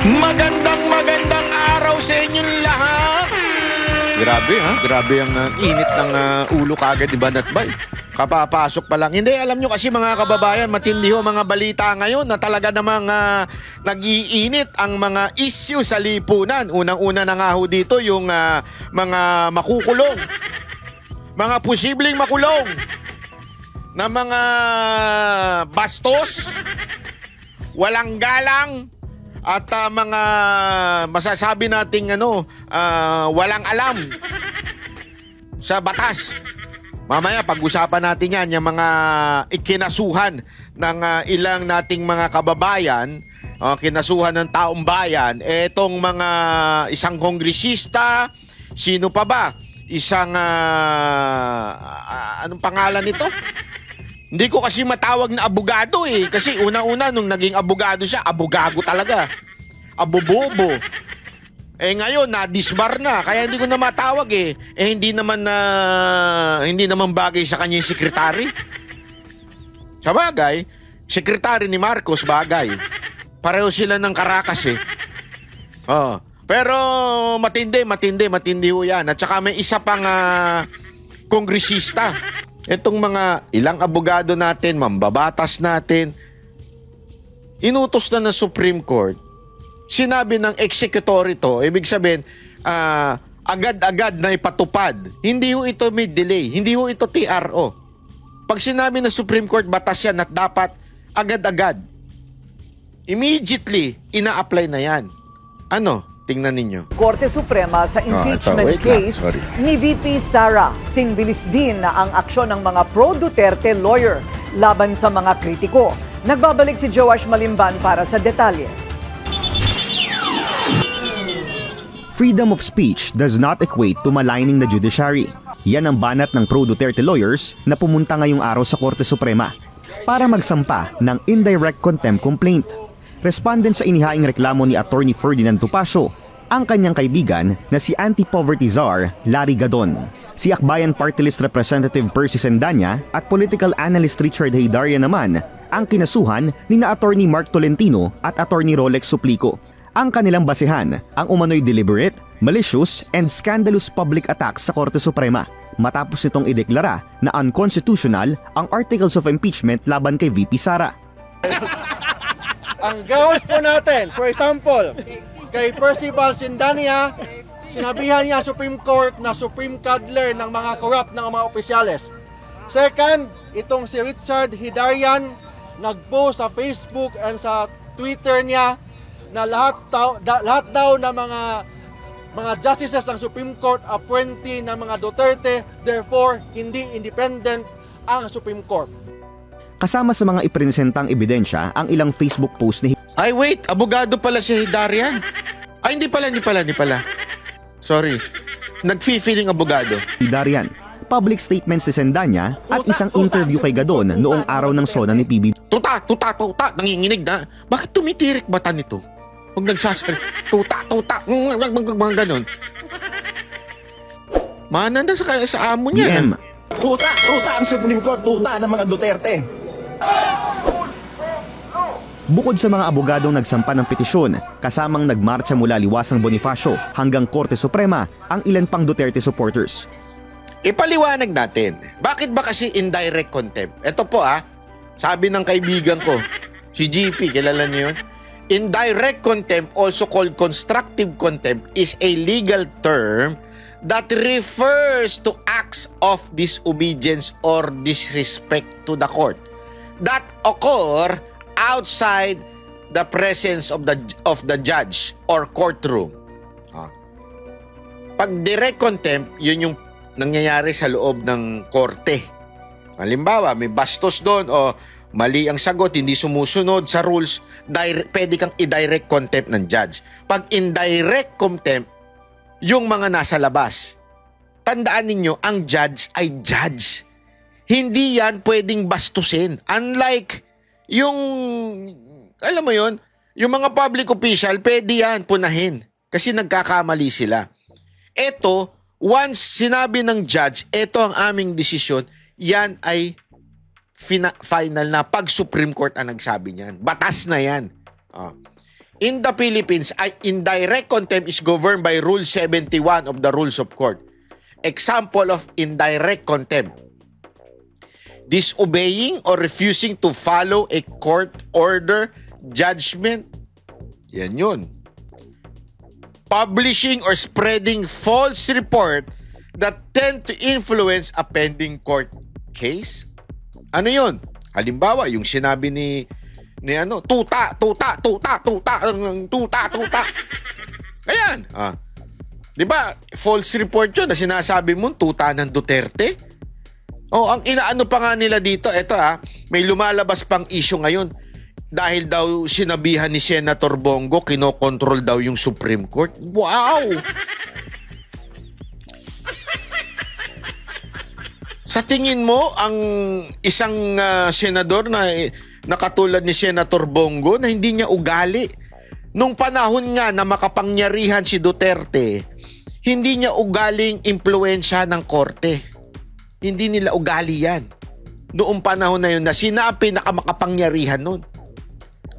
Magandang araw sa inyong lahat. Grabe ha, grabe ang init ng ulo kagad ni Banatbay. Kapapasok pa lang. Hindi, alam nyo kasi mga kababayan, matindi ho mga balita ngayon na talaga namang nag-iinit ang mga issue sa lipunan. Unang-una na nga ho dito yung mga makukulong. Mga posibleng makulong na mga bastos, walang galang, at mga masasabi nating walang alam sa batas. Mamaya pag-usapan natin yan, yung mga ikinasuhan ng ilang nating mga kababayan, kinasuhan ng taong bayan, etong mga isang kongresista, sino pa ba? Isang, anong pangalan nito? Hindi ko kasi matawag na abogado eh. Kasi una-una nung naging abogado siya, abogago talaga. Abobobo. Eh ngayon, na-disbar na. Kaya hindi ko na matawag eh. Hindi naman bagay sa kanya yung sekretary. Sa bagay, sekretary ni Marcos bagay. Pareho sila ng Caracas eh. Pero matindi ho yan. At saka may isa pang kongresista. Itong mga ilang abogado natin, mambabatas natin, inutos na ng Supreme Court, sinabi ng executory to, ibig sabihin, agad-agad na ipatupad. Hindi ho ito may delay, hindi ho ito TRO. Pag sinabi ng Supreme Court, batas yan at dapat agad-agad. Immediately, ina-apply na yan. Ano? Tingnan ninyo. Korte Suprema sa impeachment case ni VP Sara. Sinbilis din na ang aksyon ng mga pro-Duterte lawyer laban sa mga kritiko. Nagbabalik si Joash Malimban para sa detalye. Freedom of speech does not equate to maligning the judiciary. Yan ang banat ng pro-Duterte lawyers na pumunta ngayong araw sa Korte Suprema para magsampa ng indirect contempt complaint. Respondent sa inihaing reklamo ni Attorney Ferdinand Topacio, ang kanyang kaibigan na si anti-poverty czar Larry Gadon. Si Akbayan Party List Representative Percy Sendanya at political analyst Richard Heydarian naman ang kinasuhan ni na Attorney Mark Tolentino at Attorney Rolex Suplico. Ang kanilang basehan ang umano'y deliberate, malicious, and scandalous public attacks sa Korte Suprema matapos nitong ideklara na unconstitutional ang articles of impeachment laban kay VP Sara. Ang gawas po natin, for example, kay Percival Sindania, sinabihan niya Supreme Court na supreme cuddler ng mga corrupt ng mga opisyales. Second, itong si Richard Hidarian, nagpost sa Facebook and sa Twitter niya na lahat daw ng mga justices ng Supreme Court appointee ng mga Duterte, therefore hindi independent ang Supreme Court. Kasama sa mga ipresentang ebidensya ang ilang Facebook post ni Ay wait, abogado pala si Darian. Ay hindi pala. Sorry. Nag-feeling abogado. Hidarian, public statements ni Sendanya at isang interview kay Gadon noong araw ng SONA ni PBB. Tuta, nanginginig na. Bakit tumitirik bata nito? Huwag nagsasari. Tuta, mga ganon. Mana na sa amo niya. BM, Tuta ang Supreme Court, tuta ng mga Duterte. bukod sa mga abogadong nagsampa ng petisyon, kasamang nagmarcha mula Liwasang Bonifacio hanggang Korte Suprema ang ilan pang Duterte supporters. Ipaliwanag natin, bakit ba kasi indirect contempt? Ito po sabi ng kaibigan ko, si GP, kilala niyo yun? Indirect contempt, also called constructive contempt, is a legal term that refers to acts of disobedience or disrespect to the court that occur outside the presence of the judge or courtroom. Pag direct contempt, yun yung nangyayari sa loob ng korte. Halimbawa, may bastos doon o mali ang sagot, hindi sumusunod sa rules, pwede kang i-direct contempt ng judge. Pag indirect contempt, yung mga nasa labas. Tandaan ninyo, ang judge ay judge. Hindi yan pwedeng bastusin. Unlike yung, alam mo yon, yung mga public official, pwede yan punahin. Kasi nagkakamali sila. Eto, once sinabi ng judge, eto ang aming desisyon, yan ay final na pag Supreme Court ang nagsabi niyan. Batas na yan. in the Philippines, indirect contempt is governed by Rule 71 of the Rules of Court. Example of indirect contempt: disobeying or refusing to follow a court order, judgment. Yan yun. Publishing or spreading false report that tend to influence a pending court case. Ano yun? Halimbawa, yung sinabi ni tuta. Ayan. Di ba? False report yun na sinasabi mo, tuta ng Duterte. Ang inaano pa nga nila dito, eto may lumalabas pang issue ngayon. Dahil daw sinabihan ni Senator Bongo, kinokontrol daw yung Supreme Court. Wow! Sa tingin mo, ang isang senador na katulad ni Senator Bongo na hindi niya ugali, nung panahon nga na makapangyarihan si Duterte, hindi niya ugaling impluwensya ng korte. Hindi nila ugali yan. Noong panahon na yun na sinabi na makapangyarihan nun.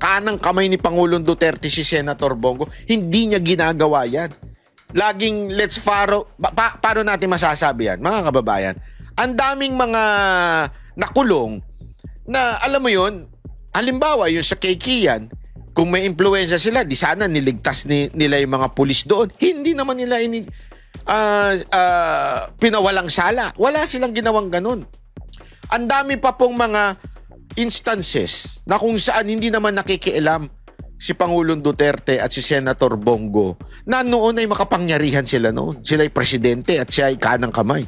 Kanang kamay ni Pangulong Duterte si Senator Bongo, hindi niya ginagawa yan. Laging let's follow. Paano natin masasabi yan, mga kababayan? Ang daming mga nakulong na alam mo yun, halimbawa yung sa Kekian, kung may impluwensya sila, di sana niligtas nila yung mga pulis doon. Hindi naman nila pinawalang sala. Wala silang ginawang ganun. Ang dami pa pong mga instances na kung saan hindi naman nakikialam si Pangulong Duterte at si Senator Bongo na noon ay makapangyarihan sila noon. Sila ay presidente at siya ay kanang kamay.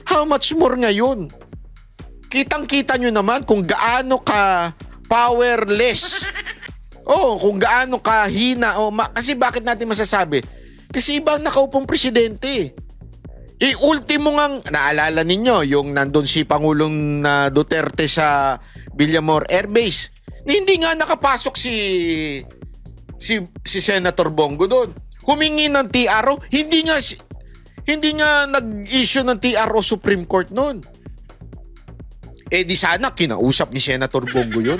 How much more ngayon? Kitang-kita nyo naman kung gaano ka powerless. Kung gaano ka hina. Kasi bakit natin masasabi? Kasi ibang nakaupong presidente. Ultimo ngang, naalala ninyo, yung nandun si Pangulong Duterte sa Villamor Air Base. Hindi nga nakapasok si Senator Bongo doon. Humingi ng TRO, hindi nga nag-issue ng TRO Supreme Court noon. Di sana kinausap ni Senator Bongo yun.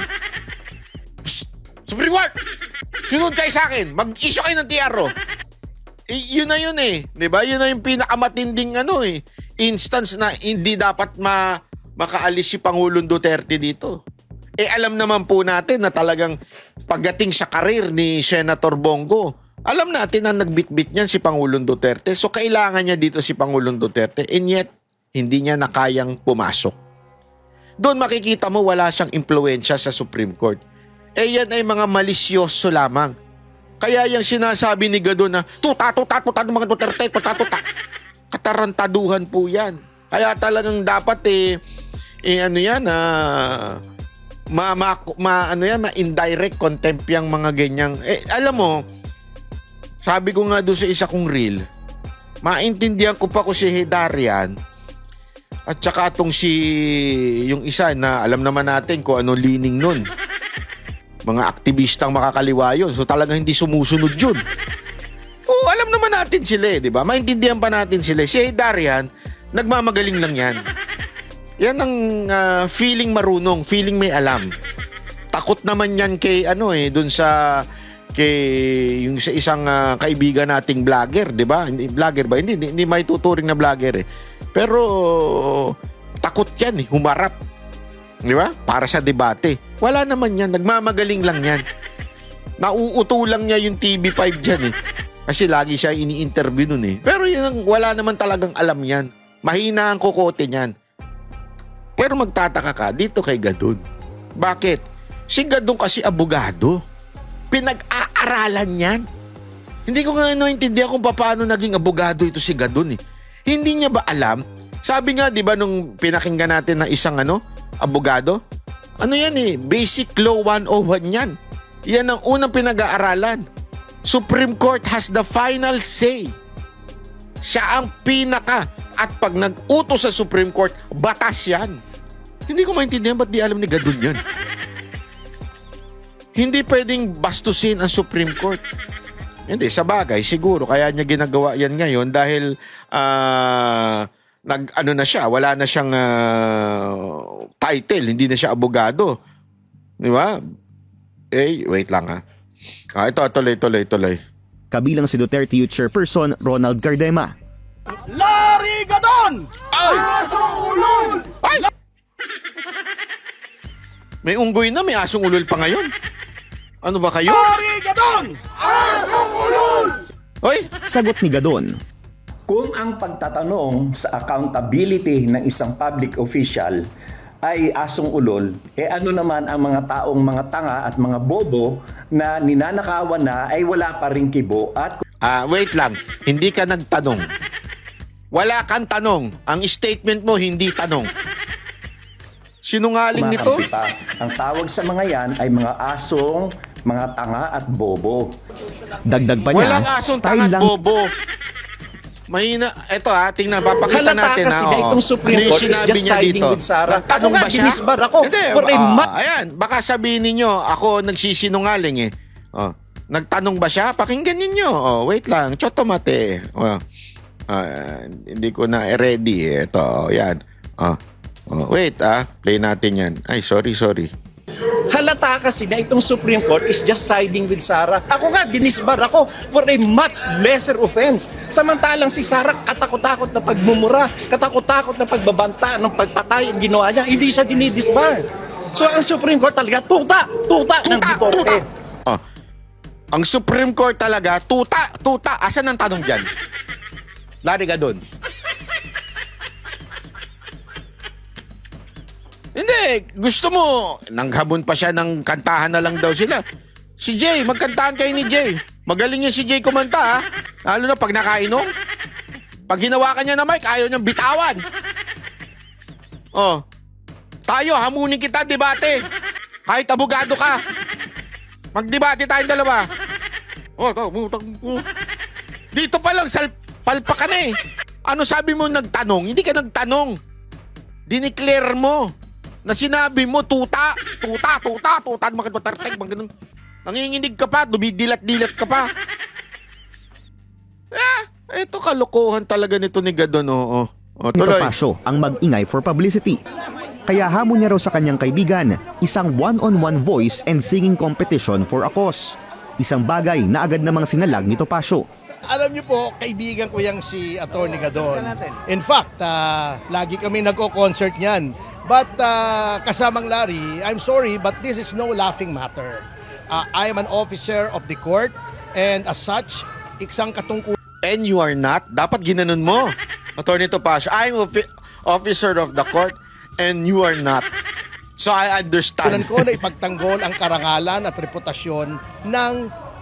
Supreme Court! Sunod kayo sa akin, mag-issue kayo ng TRO. Yun na yun diba? Yun na yung pinakamatinding instance na hindi dapat makaalis si Pangulong Duterte dito. Alam naman po natin na talagang pagdating sa karir ni Senator Bongo, alam natin na nagbitbit niyan si Pangulong Duterte. So kailangan niya dito si Pangulong Duterte, and yet hindi niya nakayang pumasok. Doon makikita mo wala siyang impluwensya sa Supreme Court. Yan ay mga malisyoso lamang. Kaya yung sinasabi ni Gado na tuta ng mga Duterte, tuta. Katarantaduhan po yan. Kaya talagang dapat ma-indirect contempt yung mga ganyang. Alam mo, sabi ko nga doon sa isa kong reel, maintindihan ko pa ko si Hedarian at saka itong yung isa na alam naman natin kung ano lining nun. Mga aktivistang makakaliwa yun. So talagang hindi sumusunod yun. Alam naman natin sila di ba? Maintindihan pa natin sila. Si Hedarian, nagmamagaling lang yan. Yan ang feeling marunong, feeling may alam. Takot naman yan kay dun sa yung sa isang kaibigan nating vlogger, 'di ba? Hindi vlogger ba? Hindi may tuturing na vlogger Pero takot yan humarap. 'Di ba? Para sa debate. Wala naman yan, nagmamagaling lang yan. Nauuto lang niya yung TV5 diyan Kasi lagi siya ini-interview nun Pero yun, wala naman talagang alam yan. Mahina ang kokote niyan. Pero magtataka ka dito kay Gadon. Bakit? Si Gadon kasi abogado. Pinag-aaralan yan. Hindi ko nga naintindihan kung paano naging abogado ito si Gadon Hindi niya ba alam? Sabi nga, di ba, nung pinakinggan natin ng isang abogado? Basic Law 101 yan. Yan ang unang pinag-aaralan. Supreme Court has the final say. Siya ang pinaka. At pag nag-utos sa Supreme Court, batas yan. Hindi ko maintindihan ba't di alam ni Gadon yan. Hindi pwedeng bastusin ang Supreme Court. Hindi, sa bagay, siguro. Kaya niya ginagawa yan ngayon dahil na siya, wala na siyang title, hindi na siya abogado. Di ba? Wait lang Ito, tuloy. Kabilang si Duterte Youth Chairperson Ronald Cardema. Larry Gadon! Ay! May unggoy na, may asong ulol pa ngayon. Ano ba kayo? Larry Gadon! Hoy, Sagot ni Gadon, Kung ang pagtatanong sa accountability ng isang public official ay asong ulol, ano naman ang mga taong mga tanga at mga bobo na ninanakawan na ay wala pa ring kibo at wait lang. Hindi ka nagtanong. Wala kang tanong. Ang statement mo, hindi tanong. Sinungaling nito? kumakampi pa. Ang tawag sa mga yan ay mga asong, mga tanga at bobo. dagdag pa niya, Walang asong style tangat lang bobo. Mahina. Ito tingnan, papakita Halata natin. kasi na itong Supreme yung Court is sinabi just niya siding dito? with Sarah. Nagtanong Ako nga, ba siya? dinisbar ako Hindi, for a month. ayan, baka sabihin ninyo, ako nagsisinungaling eh. Nagtanong ba siya? Pakinggan ninyo. Wait lang, chotomate. Hindi ko na ready eh. Ito, yan. Wait play natin yan. Ay, sorry. Halata kasi na itong Supreme Court is just siding with Sarah. Ako nga, dinisbar ako for a much lesser offense. Samantalang si Sarah, katakot-takot na pagmumura, katakot-takot na pagbabanta ng pagpatay ang ginawa niya, hindi siya dinidisbar. So ang Supreme Court talaga, tuta ng Duterte. Ang Supreme Court talaga, tuta. Asan ang tanong dyan? Lari ka dun. Hindi, gusto mo, nanghabon pa siya ng kantahan na lang daw sila. Si Jay, magkantahan kayo ni Jay. Magaling yan si Jay kumanta Lalo na pag nakainom. Pag hinawakan niya na mic, ayaw niyang bitawan. Tayo, hamunin kita, debate. Kahit abogado ka. Magdebate tayong dalawa. Dito pa lang, palpa ka na eh. Ano sabi mo nagtanong? Hindi ka nagtanong. Dineclare mo na sinabi mo, tuta, mga Duterte, mga ganun. Nanginginig ka pa, dumidilat-dilat ka pa. Ito kalokohan talaga nito ni Gadon, Ito tuloy. Pasio ang mag-ingay for publicity. Kaya hamon niya raw sa kanyang kaibigan, isang one-on-one voice and singing competition for a cause. Isang bagay na agad namang sinalag ni Topacio. Alam niyo po, kaibigan ko yang si Atty. Gadon. In fact, lagi kami nagko-concert niyan. But kasamang Larry, I'm sorry, but this is no laughing matter. I am an officer of the court and as such, isang katungkulan And you are not. Dapat ginanon mo. Attorney Topacio, I'm officer of the court and you are not. So I understand. ko na ipagtanggol ang karangalan at reputasyon ng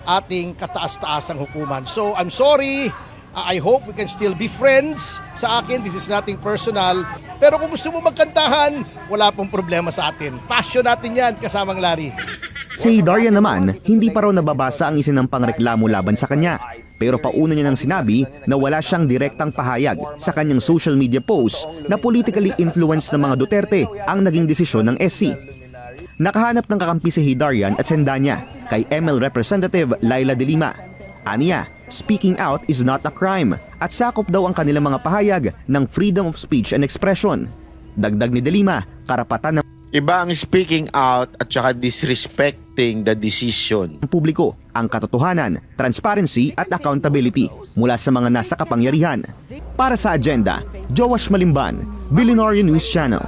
ating kataas-taasang hukuman. So I'm sorry, I hope we can still be friends. Sa akin, this is nothing personal. Pero kung gusto mo magkantahan, wala pong problema sa atin. Passion natin yan, kasamang Larry. Si Darian naman, hindi pa raw nababasa ang isinampang reklamo laban sa kanya. Pero pauna niya nang sinabi na wala siyang direktang pahayag sa kanyang social media post na politically influenced ng mga Duterte ang naging desisyon ng SC. Nakahanap ng kakampi si Hidarian at Sendanya kay ML Representative Laila de Lima. Aniya, speaking out is not a crime at sakop daw ang kanilang mga pahayag ng freedom of speech and expression. Dagdag ni de Lima, karapatan ng Iba ang speaking out at saka disrespecting the decision. publiko ang katotohanan, transparency at accountability mula sa mga nasa kapangyarihan. Para sa agenda, Joash Malimban, Billionaire News Channel.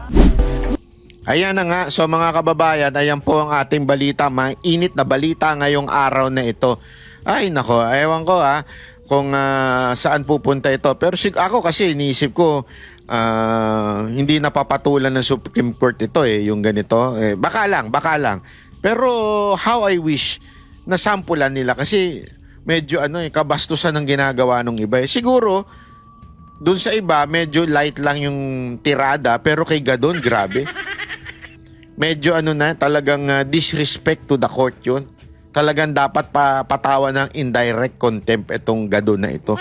Ayan na nga, so mga kababayan, ayan po ang ating balita, mainit na balita ngayong araw na ito. Ay nako, ewan ko kung saan pupunta ito. Pero ako kasi iniisip ko, hindi napapatulan ng Supreme Court ito yung ganito. Baka lang. Pero how I wish na sampulan nila kasi medyo kabastusan ng ginagawa ng iba. Siguro, dun sa iba, medyo light lang yung tirada, pero kay Gadon, grabe. Medyo talagang disrespect to the court yun. Talagang dapat patawan ng indirect contempt itong Gadon na ito.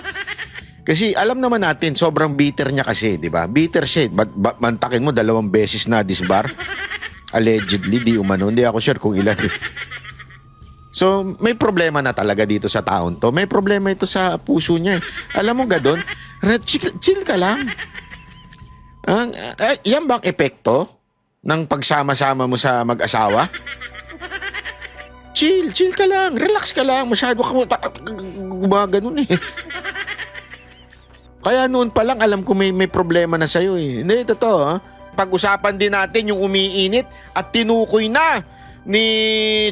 Kasi alam naman natin, sobrang bitter niya kasi, di ba? Bitter siya. Mantakin mo, 2 beses na disbar. Allegedly, di umano. Hindi ako sure kung ilan. So, may problema na talaga dito sa taon to. May problema ito sa puso niya. Alam mo, Gadon, chill ka lang. Yan bang epekto ng pagsama-sama mo sa mag-asawa? Chill ka lang. Relax ka lang. Masyado ka gumaganon eh. Kaya noon pa lang alam ko may problema na sa'yo eh. Hindi, totoo ha. Pag-usapan din natin yung umiinit at tinukoy na ni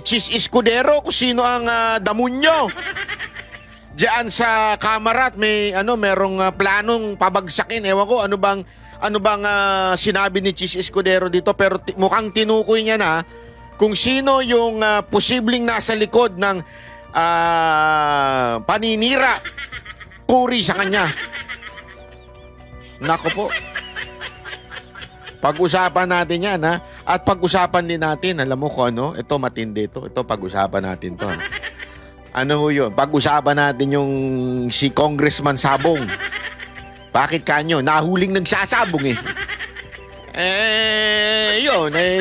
Chis Escudero kung sino ang damunyo. Diyan sa kamera at merong planong pabagsakin. Ewan ko ano bang sinabi ni Chis Escudero dito, pero mukhang tinukoy niya na kung sino yung posibleng nasa likod ng paninira puri sa kanya. Nako po. Pag-usapan natin yan ha. At pag-usapan din natin, alam mo ko ano, ito matindi ito. Ito pag-usapan natin to. Ano ho yun? Pag-usapan natin yung si Congressman Sabong. Bakit kanyo? Nahuling nagsasabong eh.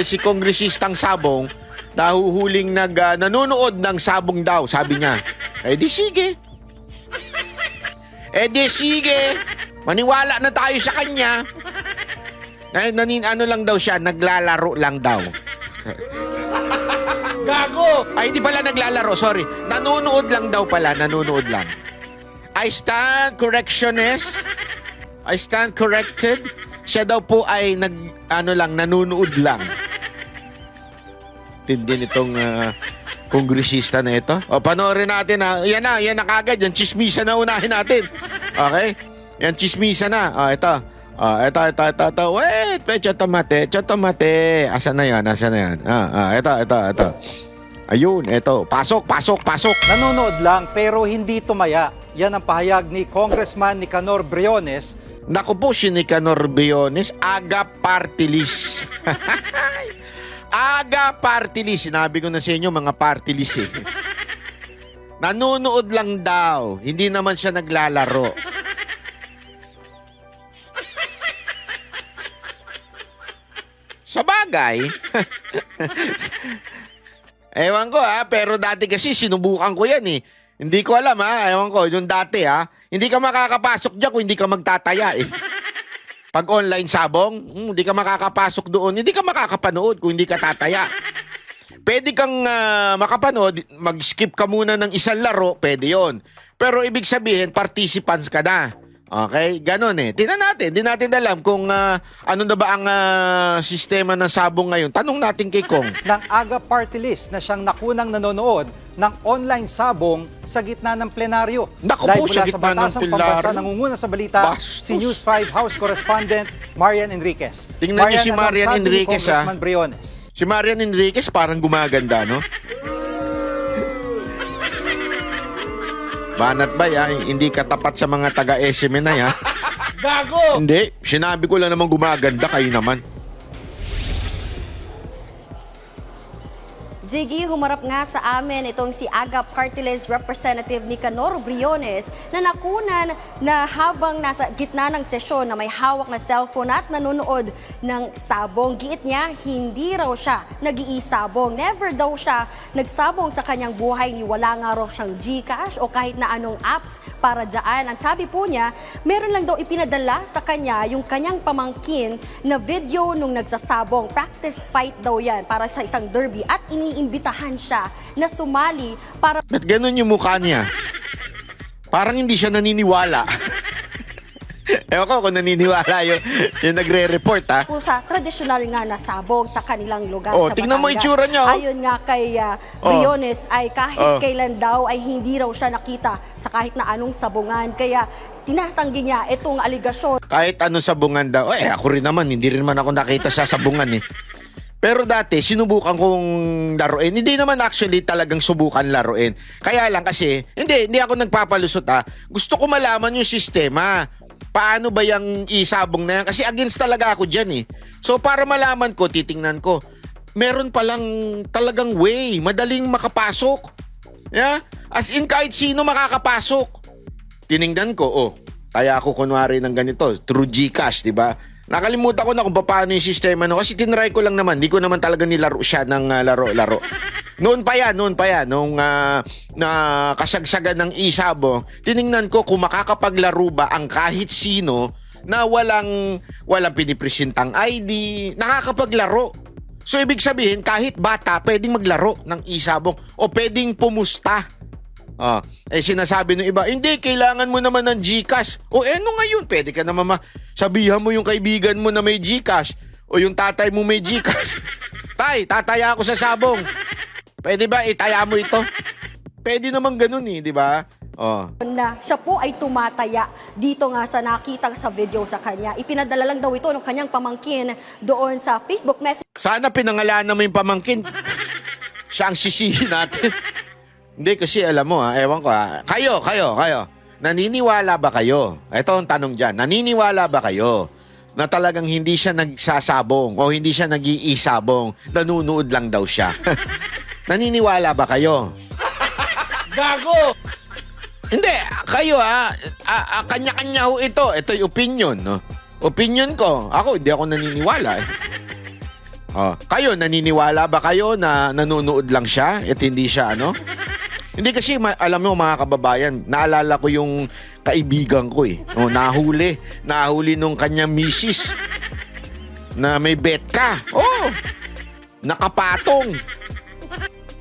Si Kongresistang Sabong, nahuhuling nanonood ng sabong daw, sabi niya. Di sige. Di sige. Maniwala na tayo sa kanya. Lang daw siya, naglalaro lang daw. Gago! Ay, hindi pala naglalaro, sorry. Nanonood lang daw pala, nanonood lang. I stand corrected. Siya daw po ay nanonood lang. Tindi nitong kongresista na ito. O, panoorin natin ha. Yan na kagad. Yan, chismisa na unahin natin. Okay? Yan, chismisa na. O, ito. Wait, chotomate. Asan na yan? Ito. Ayun, ito. Pasok. Nanonood lang pero hindi tumaya. Yan ang pahayag ni Congressman Nicanor Briones. Naku po, si Nicanor Briones, aga party list. Aga party list. Sinabi ko na sa inyo, mga party list eh. Nanonood lang daw. Hindi naman siya naglalaro. Sa bagay, ewan ko pero dati kasi sinubukan ko yan eh. Hindi ko alam ewan ko, yung dati hindi ka makakapasok dyan kung hindi ka magtataya eh. Pag online sabong, hindi ka makakapasok doon, hindi ka makakapanood kung hindi ka tataya. Pwede kang makapanood, mag-skip ka muna ng isang laro, pwede yon. Pero ibig sabihin, participants ka na. Okay? Ganon eh. Tingnan natin. Di natin alam kung ano na ba ang sistema ng sabong ngayon. Tanong natin kay Kong. Ng AGA party list na siyang nakunang nanonood ng online sabong sa gitna ng plenaryo. Naku Live po, sa mula gitna ng Batasang plenaryo. Pambansa, nangunguna sa balita, Bastos. si News 5 House Correspondent Marian Enriquez. Tingnan niyo si anong Marian sabi ni Enriquez, Congressman Briones? Si Marian Enriquez parang gumaganda, no? Banat ba hindi katapat sa mga taga-SM na Gago! Hindi, sinabi ko lang naman gumaganda, kayo naman. Jiggy, humarap nga sa amin itong si AGA Party List Representative Nicanor Briones na nakunan na habang nasa gitna ng sesyon na may hawak na cellphone at nanonood ng sabong. Giit niya, hindi raw siya nag-iisabong. Never daw siya nagsabong sa kanyang buhay ni wala nga raw siyang GCash o kahit na anong apps para dyan. Ang sabi po niya, meron lang daw ipinadala sa kanya yung kanyang pamangkin na video nung nagsasabong. Practice fight daw yan para sa isang derby at iniimbitahan siya na sumali para... Ba't ganun yung mukha niya? Parang hindi siya naniniwala. Ewan ko kung naniniwala yung nagre-report po sa tradisyonal nga na sabong sa kanilang lugar sa tingnan mo Batangas. itsura niya. Ayon nga kay Briones ay kahit kailan daw ay hindi raw siya nakita sa kahit na anong sabungan. Kaya tinatanggi niya itong aligasyon. Kahit ano sabungan daw. Ako rin naman, hindi rin naman ako nakita sa sabungan eh. Pero dati, sinubukan kong laruin. Hindi naman actually talagang subukan laruin. Kaya lang kasi, hindi ako nagpapalusot Gusto ko malaman yung sistema. Paano ba yung isabong na yan? Kasi against talaga ako dyan eh. So para malaman ko, titingnan ko. Meron palang talagang way. Madaling makapasok. Yeah? As in kahit sino makakapasok. Tiningnan ko, kaya ako kunwari ng ganito, through GCash, di ba? Nakalimutan ko na kung paano yung sistema no kasi tinry ko lang naman, hindi ko naman talaga nilaro siya ng laro-laro. Noon pa yan, nung kasagsagan ng isabong, tiningnan ko kung makakapaglaro ba ang kahit sino na walang pinipresentang ID, nakakapaglaro. So ibig sabihin, kahit bata, pwedeng maglaro ng isabong o pwedeng pumusta. Sinasabi ng iba, hindi, kailangan mo naman ng GCash. O ano ngayon, pwede ka naman sabihan mo yung kaibigan mo na may GCash o yung tatay mo may GCash. Tay, tataya ako sa sabong. Pwede ba itaya mo ito? Pwede naman ganun di ba? Na siya po ay tumataya dito nga sa nakita sa video sa kanya. Ipinadala lang daw ito ng kanyang pamangkin doon sa Facebook message. Sana pinangalanan mo yung pamangkin. Siya ang sisihin natin. Hindi kasi alam mo ewan ko Kayo. Naniniwala ba kayo? Ito ang tanong dyan. Naniniwala ba kayo na talagang hindi siya nagsasabong o hindi siya nag-iisabong, nanunood lang daw siya? Naniniwala ba kayo? Gago! Hindi, kayo kanya-kanya ho ito. Ito yung opinion, no? Opinion ko. Ako, hindi ako naniniwala. Kayo, naniniwala ba kayo na nanunood lang siya at hindi siya, Hindi kasi, alam mo mga kababayan, naalala ko yung kaibigan ko Nahuli nung kanyang misis na may betka. Nakapatong.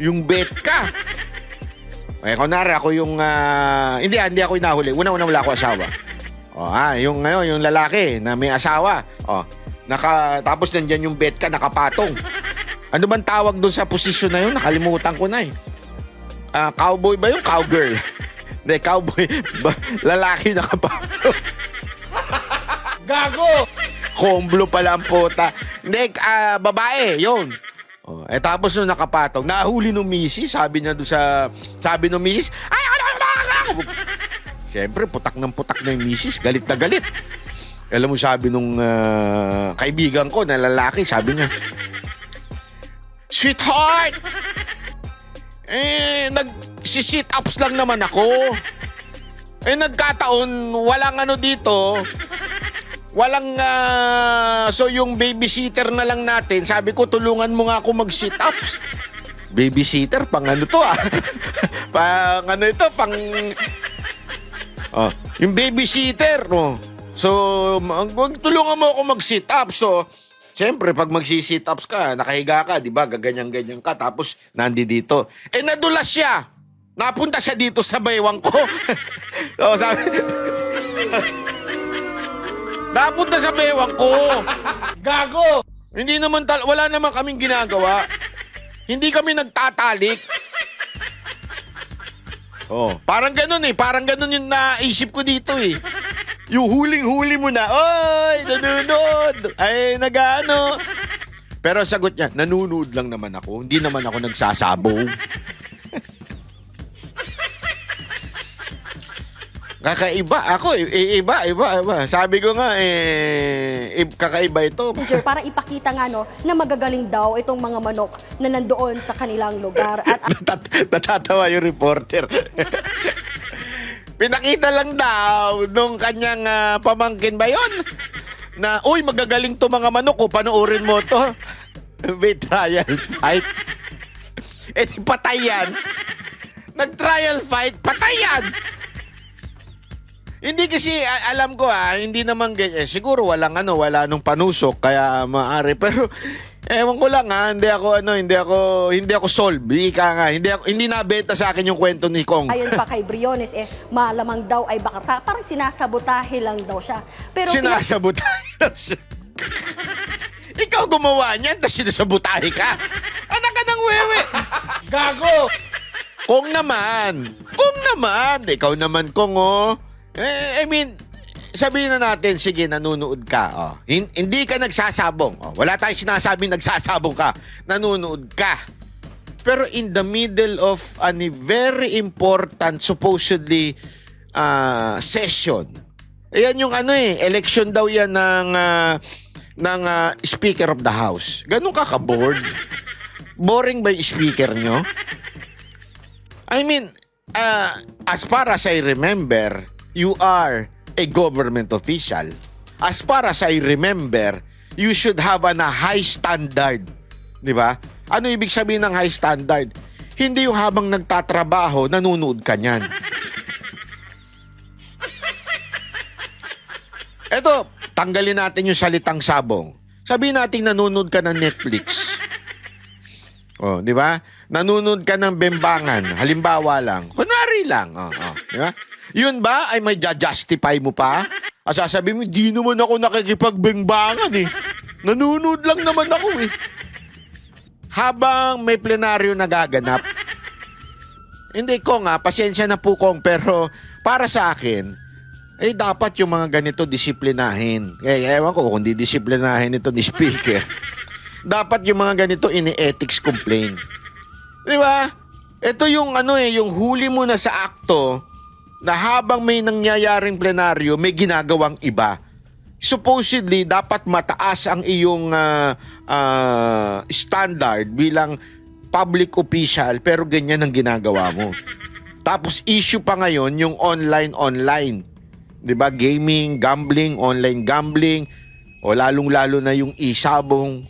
Yung betka. Kunwari ako yung hindi ako yung nahuli. Una wala ako asawa. Yung lalaki na may asawa. Tapos nandiyan yung betka nakapatong. Ano bang tawag doon sa posisyon na yun? Nakalimutan ko na cowboy ba yung cowgirl? Hindi, cowboy. Lalaki nakapatong. Gago! Komblo pala ang puta. Hindi, babae, yun. Tapos nung nakapatong, nahuli nung misis, sabi nung misis, ay! Siyempre, putak na yung misis, galit na galit. Alam mo, sabi nung kaibigan ko na lalaki, sabi niya, sweetheart! Nag-sit ups lang naman ako. Nagkataon, walang dito. Walang, so yung babysitter na lang natin, sabi ko, tulungan mo nga ako mag-sit ups. Babysitter, pang to pang yung babysitter, So, tulungan mo ako mag-sit ups. So, siyempre, pag mag-sit ups ka, nakahiga ka, di ba? Gaganyan-ganyan ka, tapos dito. Nadulas siya. Napunta siya dito sa baywang ko. So, sabi... Napunta sa bewang ko. Gago! Hindi naman, wala naman kaming ginagawa. Hindi kami nagtatalik. Parang ganun Parang ganun yung naisip ko dito Yung huling-huli mo na, oy, nanunod. Ay, nag-ano. Pero sagot niya, nanunod lang naman ako. Hindi naman ako nagsasabong. Kakaiba ako iba. Sabi ko nga kakaiba ito. Para ipakita nga na magagaling daw itong mga manok na nandoon sa kanilang lugar. At natatawa yung reporter. Pinakita lang daw nung kanyang pamangkin ba yun? Na, uy, magagaling to mga manok ko, panoorin mo to. May trial fight. Di patay yan. Nag-trial fight, patay yan. Hindi kasi alam ko hindi naman ganyan. Siguro wala nung panusok kaya maaari pero ewan ko lang hindi ako solve. Hindi nabenta sa akin yung kwento ni Kong. ayon pa kay Briones malamang daw ay baka parang sinasabotahe lang daw siya. Pero sinasabotahe lang siya. Ikaw gumawa niyan tapos sinasabotahe ka. Anak ka ng wewe. Gago! Kong naman. Ikaw naman Kong sabihin na natin, sige, nanunood ka. Hindi ka nagsasabong. Wala tayong sinasabing nagsasabong ka. Nanunood ka. Pero in the middle of a very important, supposedly, session. Ayan yung election daw yan ng Speaker of the House. Ganun ka ka-bored? Boring ba yung speaker nyo? As far as I remember, you are a government official. As far as I remember, you should have a high standard. Di ba? Ano ibig sabihin ng high standard? Hindi yung habang nagtatrabaho, nanunood ka niyan. Eto, tanggalin natin yung salitang sabong. Sabihin natin nanonood ka ng Netflix. Oh, di ba? Nanunod ka ng bembangan, halimbawa lang. Kunwari lang, di ba? Yun ba ay may justify mo pa? At sasabihin mo, di naman ako nakikipagbembangan eh. Nanunod lang naman ako eh. Habang may plenaryo nagaganap, hindi ko nga, pasensya na po kong, pero para sa akin, dapat yung mga ganito disiplinahin. Ewan ko kung di disiplinahin ito ni Speaker. Dapat yung mga ganito ini-ethics complaint. Di ba? Ito yung yung huli mo na sa akto na habang may nangyayaring plenaryo, may ginagawang iba. Supposedly, dapat mataas ang iyong standard bilang public official, pero ganyan ang ginagawa mo. Tapos issue pa ngayon yung online. 'Di ba? Gaming, gambling, online gambling, o lalong-lalo na yung isabong.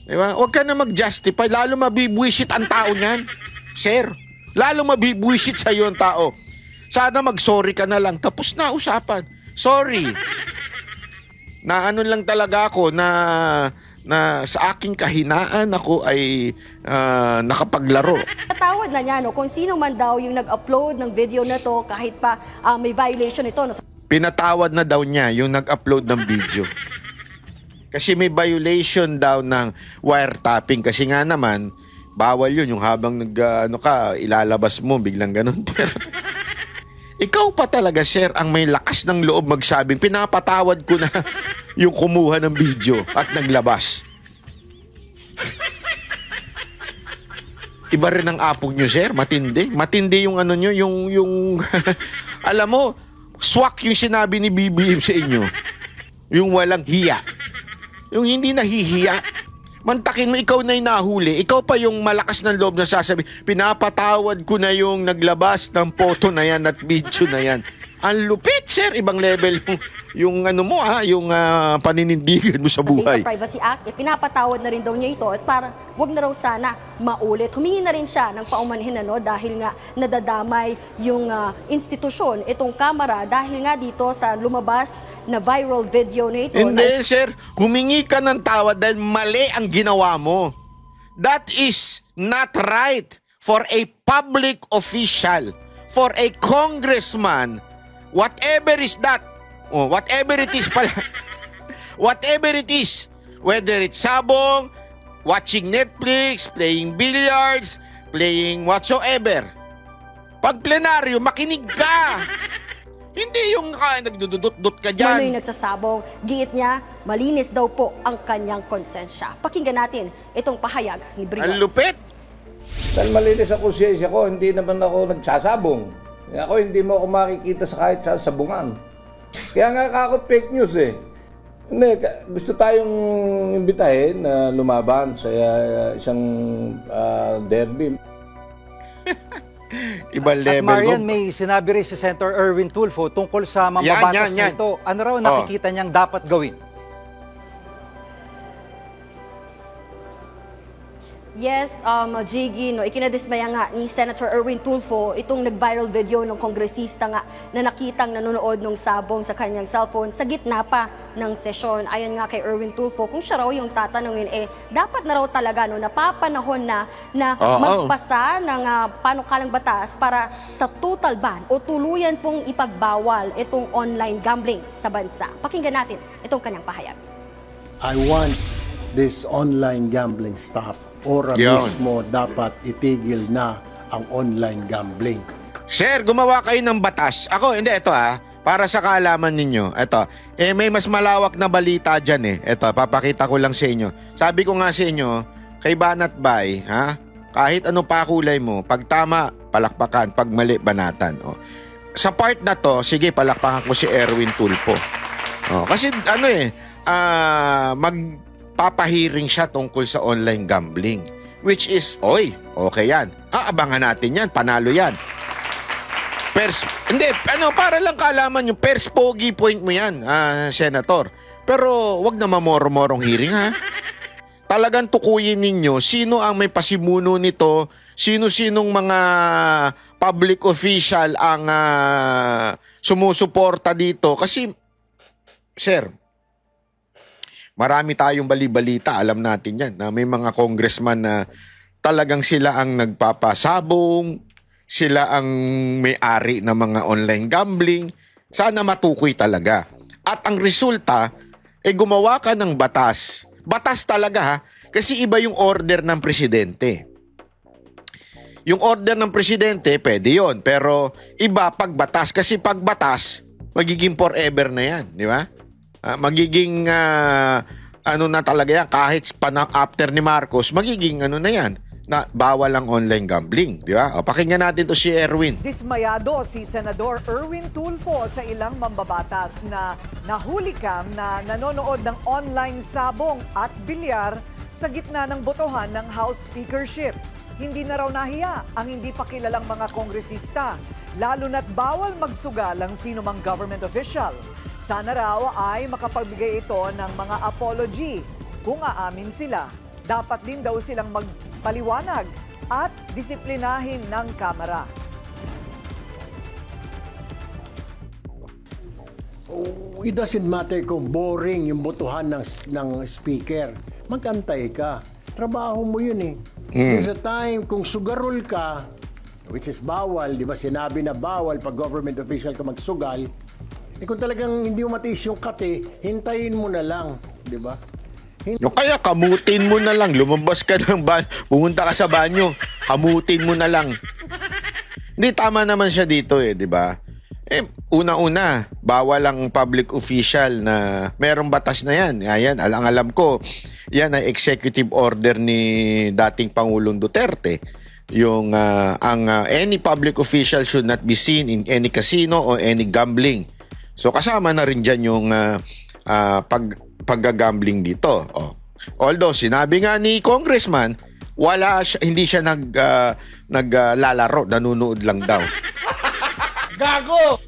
'Di ba? Huwag ka na mag-justify, lalo mabibwisit ang tao niyan. Sir, lalo mabibwisit sa iyo ang tao. Sana mag-sorry ka na lang, tapos na usapan. Sorry. Na lang talaga ako na sa aking kahinaan ako ay nakapaglaro. Natawad na niya kung sino man daw yung nag-upload ng video na to kahit pa may violation ito. Pinatawad na daw niya yung nag-upload ng video. Kasi may violation daw ng wiretapping. Kasi nga naman, bawal yun yung habang ilalabas mo, biglang ganun. Pero ikaw pa talaga, sir, ang may lakas ng loob magsabing, pinapatawad ko na yung kumuha ng video at naglabas. Iba rin ang apong nyo, sir. Matindi. Matindi yung nyo, yung alam mo, swak yung sinabi ni BBM sa inyo. Yung walang hiya. Yung hindi nahihiya. Mantakin mo, ikaw na yung nahuli. Ikaw pa yung malakas ng loob na sasabi, pinapatawad ko na yung naglabas ng photo na yan at video na yan. Ang lupit, sir. Ibang level yung yung paninindigan mo sa buhay. Data Privacy Act, pinapatawad na rin daw niya ito at para wag na raw sana maulit. Humingi na rin siya ng paumanhin dahil nga nadadamay yung institusyon, itong kamera, dahil nga dito sa lumabas na viral video na ito. Hindi, sir. Humingi ka ng tawad dahil mali ang ginawa mo. That is not right for a public official, for a congressman, whatever is that. Whatever it is pala. Whatever it is. Whether it's sabong, watching Netflix, playing billiards, playing whatsoever. Pag plenaryo, makinig ka. Hindi yung nagdududut-dut ka dyan. Manoy nagsasabong, giit niya, malinis daw po ang kanyang konsensya. Pakinggan natin itong pahayag ni Briones. Ang lupit. Dahil malinis ang konsensya ko, hindi naman ako nagsasabong. Ako hindi mo ako makikita sa kahit sa sabungan. Kaya nga ako fake news eh. Hindi, gusto tayong imbitahin na lumaban sa isang derby. Ibang level. At Marian, may sinabi rin si Senator Erwin Tulfo tungkol sa mambabatas Yan. nito. Ano raw nakikita niyang dapat gawin? Yes, Jiggy, ikinadismaya nga ni Senator Erwin Tulfo itong nag-viral video ng kongresista nga na nakitang nanonood ng sabong sa kanyang cellphone sa gitna pa ng sesyon. Ayon nga kay Erwin Tulfo, kung siya raw yung tatanungin, dapat na raw talaga napapanahon na magpasa ng panukalang batas para sa total ban o tuluyan pong ipagbawal itong online gambling sa bansa. Pakinggan natin itong kanyang pahayag. I want this online gambling stop. Ora mismo dapat itigil na ang online gambling. Sir, gumawa kayo ng batas. Ako, hindi, ito para sa kaalaman ninyo. Ito, may mas malawak na balita dyan . Ito, papakita ko lang sa inyo. Sabi ko nga sa inyo, kay Banat Bay, kahit anong pakulay mo, pag tama, palakpakan, pag mali, banatan. Sa part na to, sige, palakpakan ko si Erwin Tulfo. Kasi magpapahiring siya tungkol sa online gambling. Which is, okay yan. Abangan natin yan, panalo yan. Para lang kaalaman yung first pogi point mo yan, Senator. Pero wag na mamoro-morong hearing, Talagang tukuyin ninyo sino ang may pasimuno nito, sino-sinong mga public official ang sumusuporta dito. Kasi, sir, marami tayong bali-balita, alam natin yan, na may mga congressman na talagang sila ang nagpapasabong, sila ang may-ari ng mga online gambling. Sana matukoy talaga. At ang resulta, gumawa ka ng batas. Batas talaga ha, kasi iba yung order ng presidente. Yung order ng presidente, pwede yon, pero iba pag batas. Kasi pag batas, magiging forever na yan, di ba? Magiging ano na talaga yan, kahit after ni Marcos, magiging ano na yan, na bawal ang online gambling, di ba? O, pakinggan natin to si Erwin. Dismayado si Senador Erwin Tulfo sa ilang mambabatas na nahulikam na nanonood ng online sabong at bilyar sa gitna ng botohan ng House Speakership. Hindi na raw nahiya ang hindi pa kilalang mga kongresista, lalo na't bawal magsugal ang sino mang government official. Sana raw ay makapagbigay ito ng mga apology. Kung aamin sila, dapat din daw silang magpaliwanag at disiplinahin ng Kamara. It doesn't matter kung boring yung botohan ng speaker. Magantay ka. Trabaho mo yun eh. There's a time kung sugarol ka, which is bawal, di ba? Sinabi na bawal pag government official ka magsugal. Kung talagang hindi mo matiis yung kate, hintayin mo na lang, di ba? No, kaya kamutin mo na lang, lumabas ka ng pumunta ka sa banyo, kamutin mo na lang. Hindi, tama naman siya dito di ba? Una-una, bawal ang public official na merong batas na yan. Ayan, alam ko, yan ay executive order ni dating Pangulong Duterte. Yung any public official should not be seen in any casino or any gambling. So kasama na rin dyan yung pag-gambling dito. Although sinabi nga ni Congressman, hindi siya naglalaro, nanunood lang daw. Gago!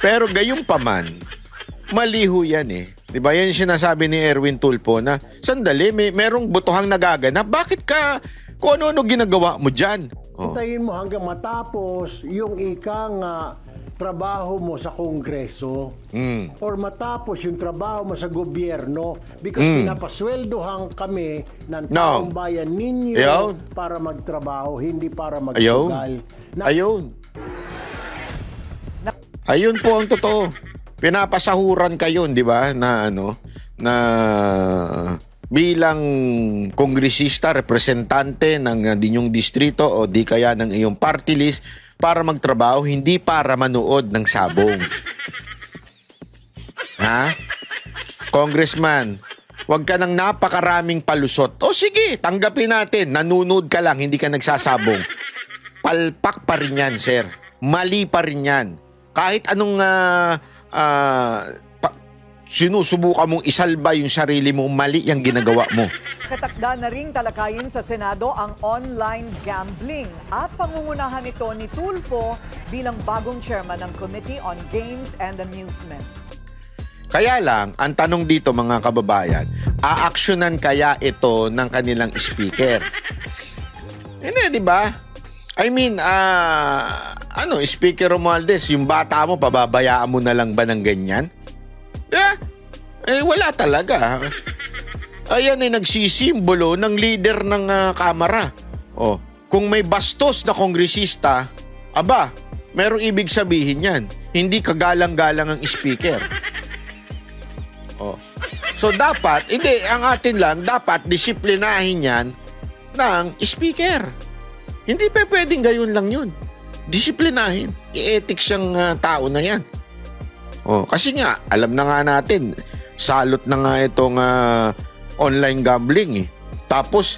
Pero gayong paman, maliho yan Di ba yan sinasabi ni Erwin Tulfo na, sandali, merong botohang nagaganap. Bakit ka, kung ano-ano ginagawa mo dyan? Hintayin mo hanggang matapos yung ikang trabaho mo sa Kongreso or matapos yung trabaho mo sa gobyerno because pinapasweldohan kami ng taong bayan ninyo para magtrabaho, hindi para magsugal. Ayun po ang totoo. Pinapasahuran kayo, di ba, na bilang kongresista, representante ng inyong distrito o di kaya ng iyong party list para magtrabaho, hindi para manood ng sabong. Ha? Congressman, wag ka nang napakaraming palusot. O sige, tanggapin natin, nanunood ka lang, hindi ka nagsasabong. Palpak pa rin yan, sir. Mali pa rin yan. Kahit anong sinusubukan mong isalba yung sarili mo, mali yung ginagawa mo. Katakda na ring talakayin sa Senado ang online gambling at pangungunahan ito ni Tulfo bilang bagong chairman ng Committee on Games and Amusement. Kaya lang, ang tanong dito mga kababayan, aaksyonan kaya ito ng kanilang speaker? Hindi, di ba? I mean, Speaker Romualdez, yung bata mo, pababayaan mo na lang ba ng ganyan? Wala talaga. Ayan nagsisimbolo ng leader ng Kamara. Kung may bastos na kongresista, merong ibig sabihin yan. Hindi kagalang-galang ang speaker. So dapat, ang atin lang, dapat disiplinahin yan ng speaker. Hindi pa pwedeng gayon lang yun. Disiplinahin. I-ethics siyang tao na yan. Kasi nga, alam na nga natin, salot na nga itong online gambling Tapos,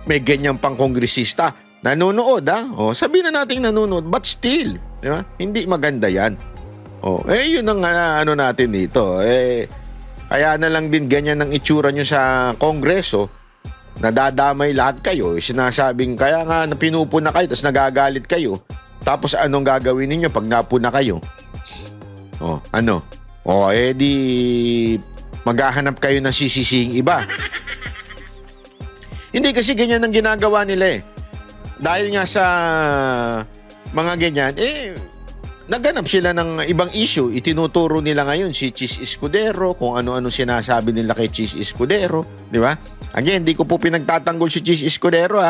may ganyan pang kongresista. Nanonood sabihin na natin nanonood, but still, di ba? Hindi maganda yan. Yun ang natin dito. Kaya na lang din ganyan ang itsura nyo sa Kongreso. Nadadamay lahat kayo. Sinasabing, kaya nga pinupuna kayo, tapos nagagalit kayo. Tapos anong gagawin ninyo pag napuna kayo? Di maghahanap kayo ng sisising iba. Hindi kasi ganyan ang ginagawa nila Dahil nga sa mga ganyan, naghanap sila ng ibang issue. Itinuturo nila ngayon si Chis Escudero, kung ano-ano sinasabi nila kay Chis Escudero, di ba? Again, hindi ko po pinagtatanggol si Chis Escudero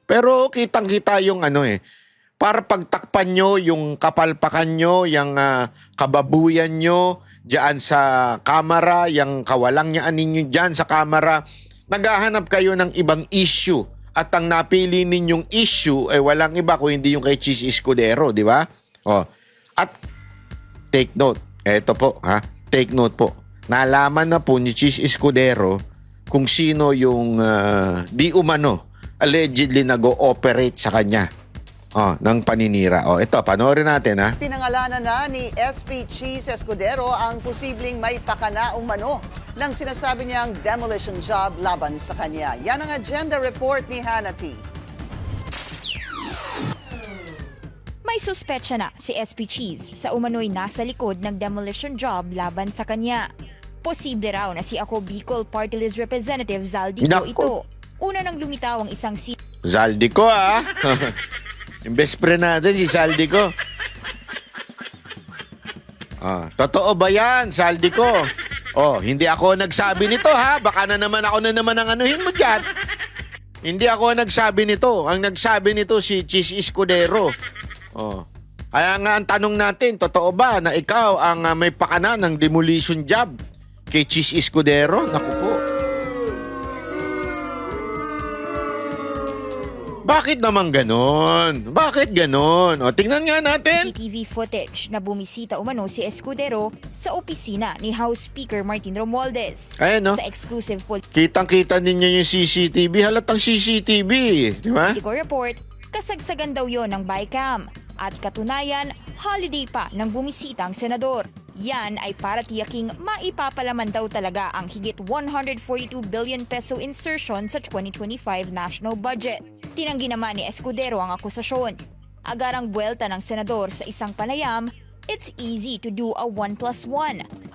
Pero kitang-kita yung para pagtakpan nyo yung kapalpakan nyo, yung kababuyan nyo diyan sa kamera, yung kawalang nyaan ninyo diyan sa kamera. Naghahanap kayo ng ibang issue at ang napili ninyong issue ay walang iba kung hindi yung kay Chis Escudero, di ba? At take note, eto po take note po. Nalaman na po ni Chis Escudero kung sino yung di umano allegedly nag-ooperate sa kanya ng paninira. Ito, panoorin natin Pinangalanan na ni SP Chis Escudero ang posibleng may pakana umano ng sinasabi niyang demolition job laban sa kanya. Yan ang agenda report ni Hannity. May suspetsya na si SP Chis sa umano'y nasa likod ng demolition job laban sa kanya. Posible raw na si Ako Bicol Party List Representative Zaldico ito. Una nang lumitaw ang isang Zaldico yung best friend natin si Zaldico. Totoo ba yan, Zaldico? Hindi ako nagsabi nito baka ako na naman ang anuhin mo dyan. Hindi ako nagsabi nito. Ang nagsabi nito si Chis Escudero. Kaya nga ang tanong natin, totoo ba na ikaw ang may pakana ng demolition job kay Chis Escudero? Naku po. Bakit naman ganon? Bakit ganon? Tingnan nga natin. CCTV footage na bumisita umano si Escudero sa opisina ni House Speaker Martin Romualdez. Ayan, Sa exclusive kitang-kita ninyo yung CCTV. Halatang CCTV. Di ba? political report, kasagsagan daw yon ng bycam. At katunayan, holiday pa ng bumisitang senador. Yan ay para tiyaking maipapalaman daw talaga ang higit 142 billion peso insertion sa 2025 national budget. Tinanggi naman ni Escudero ang akusasyon. Agarang buwelta ng senador sa isang panayam, it's easy to do a 1+1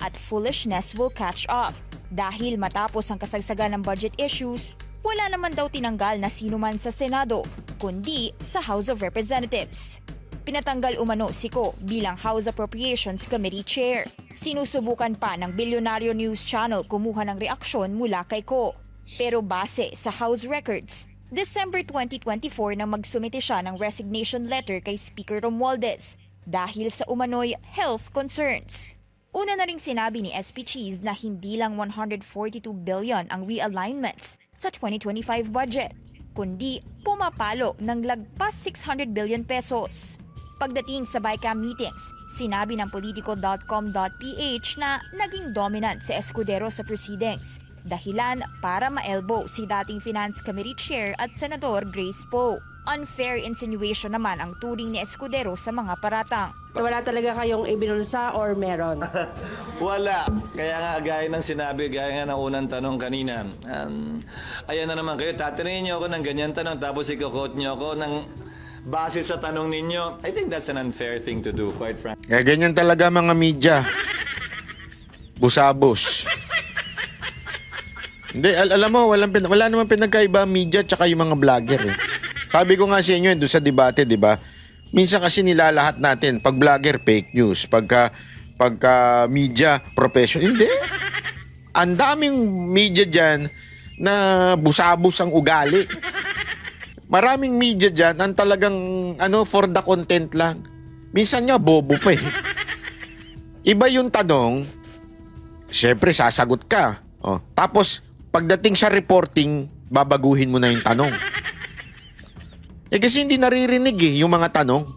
at foolishness will catch up. Dahil matapos ang kasagsagan ng budget issues, wala naman daw tinanggal na sino man sa Senado, kundi sa House of Representatives. Pinatanggal umano si Ko bilang House Appropriations Committee Chair. Sinusubukan pa ng Bilyonaryo News Channel kumuha ng reaksyon mula kay Ko. Pero base sa House records, December 2024 nang magsumite siya ng resignation letter kay Speaker Romualdez dahil sa umano'y health concerns. Una na ring sinabi ni SP Chis na hindi lang 142 billion ang realignments sa 2025 budget, kundi pumapalo ng lagpas 600 billion pesos. Pagdating sa BICAM meetings, sinabi ng politico.com.ph na naging dominant si Escudero sa proceedings, dahilan para ma-elbow si dating Finance Committee Chair at Senador Grace Poe. Unfair insinuation naman ang turing ni Escudero sa mga paratang. Wala talaga kayong ibinulsa or meron? Wala. Kaya nga, gaya ng sinabi, gaya nga ng unang tanong kanina. Ayan na naman kayo, tatanungin niyo ako ng ganyan tanong, tapos i-quote niyo ako ng base sa tanong ninyo. I think that's an unfair thing to do, quite frankly. Ganyan talaga mga media. Busabos. Hindi, alam mo, wala naman pinagkaiba media tsaka yung mga vlogger Sabi ko nga sa inyo doon sa debate, di ba? Minsan kasi nilalahat natin, pag vlogger, fake news. Pagka media, professional. Hindi. Ang daming media dyan na busabos ang ugali. Maraming media dyan ang talagang for the content lang. Minsan nga bobo pa Iba yung tanong, syempre sasagot ka. Tapos pagdating sa reporting, babaguhin mo na yung tanong. Kasi hindi naririnig yung mga tanong.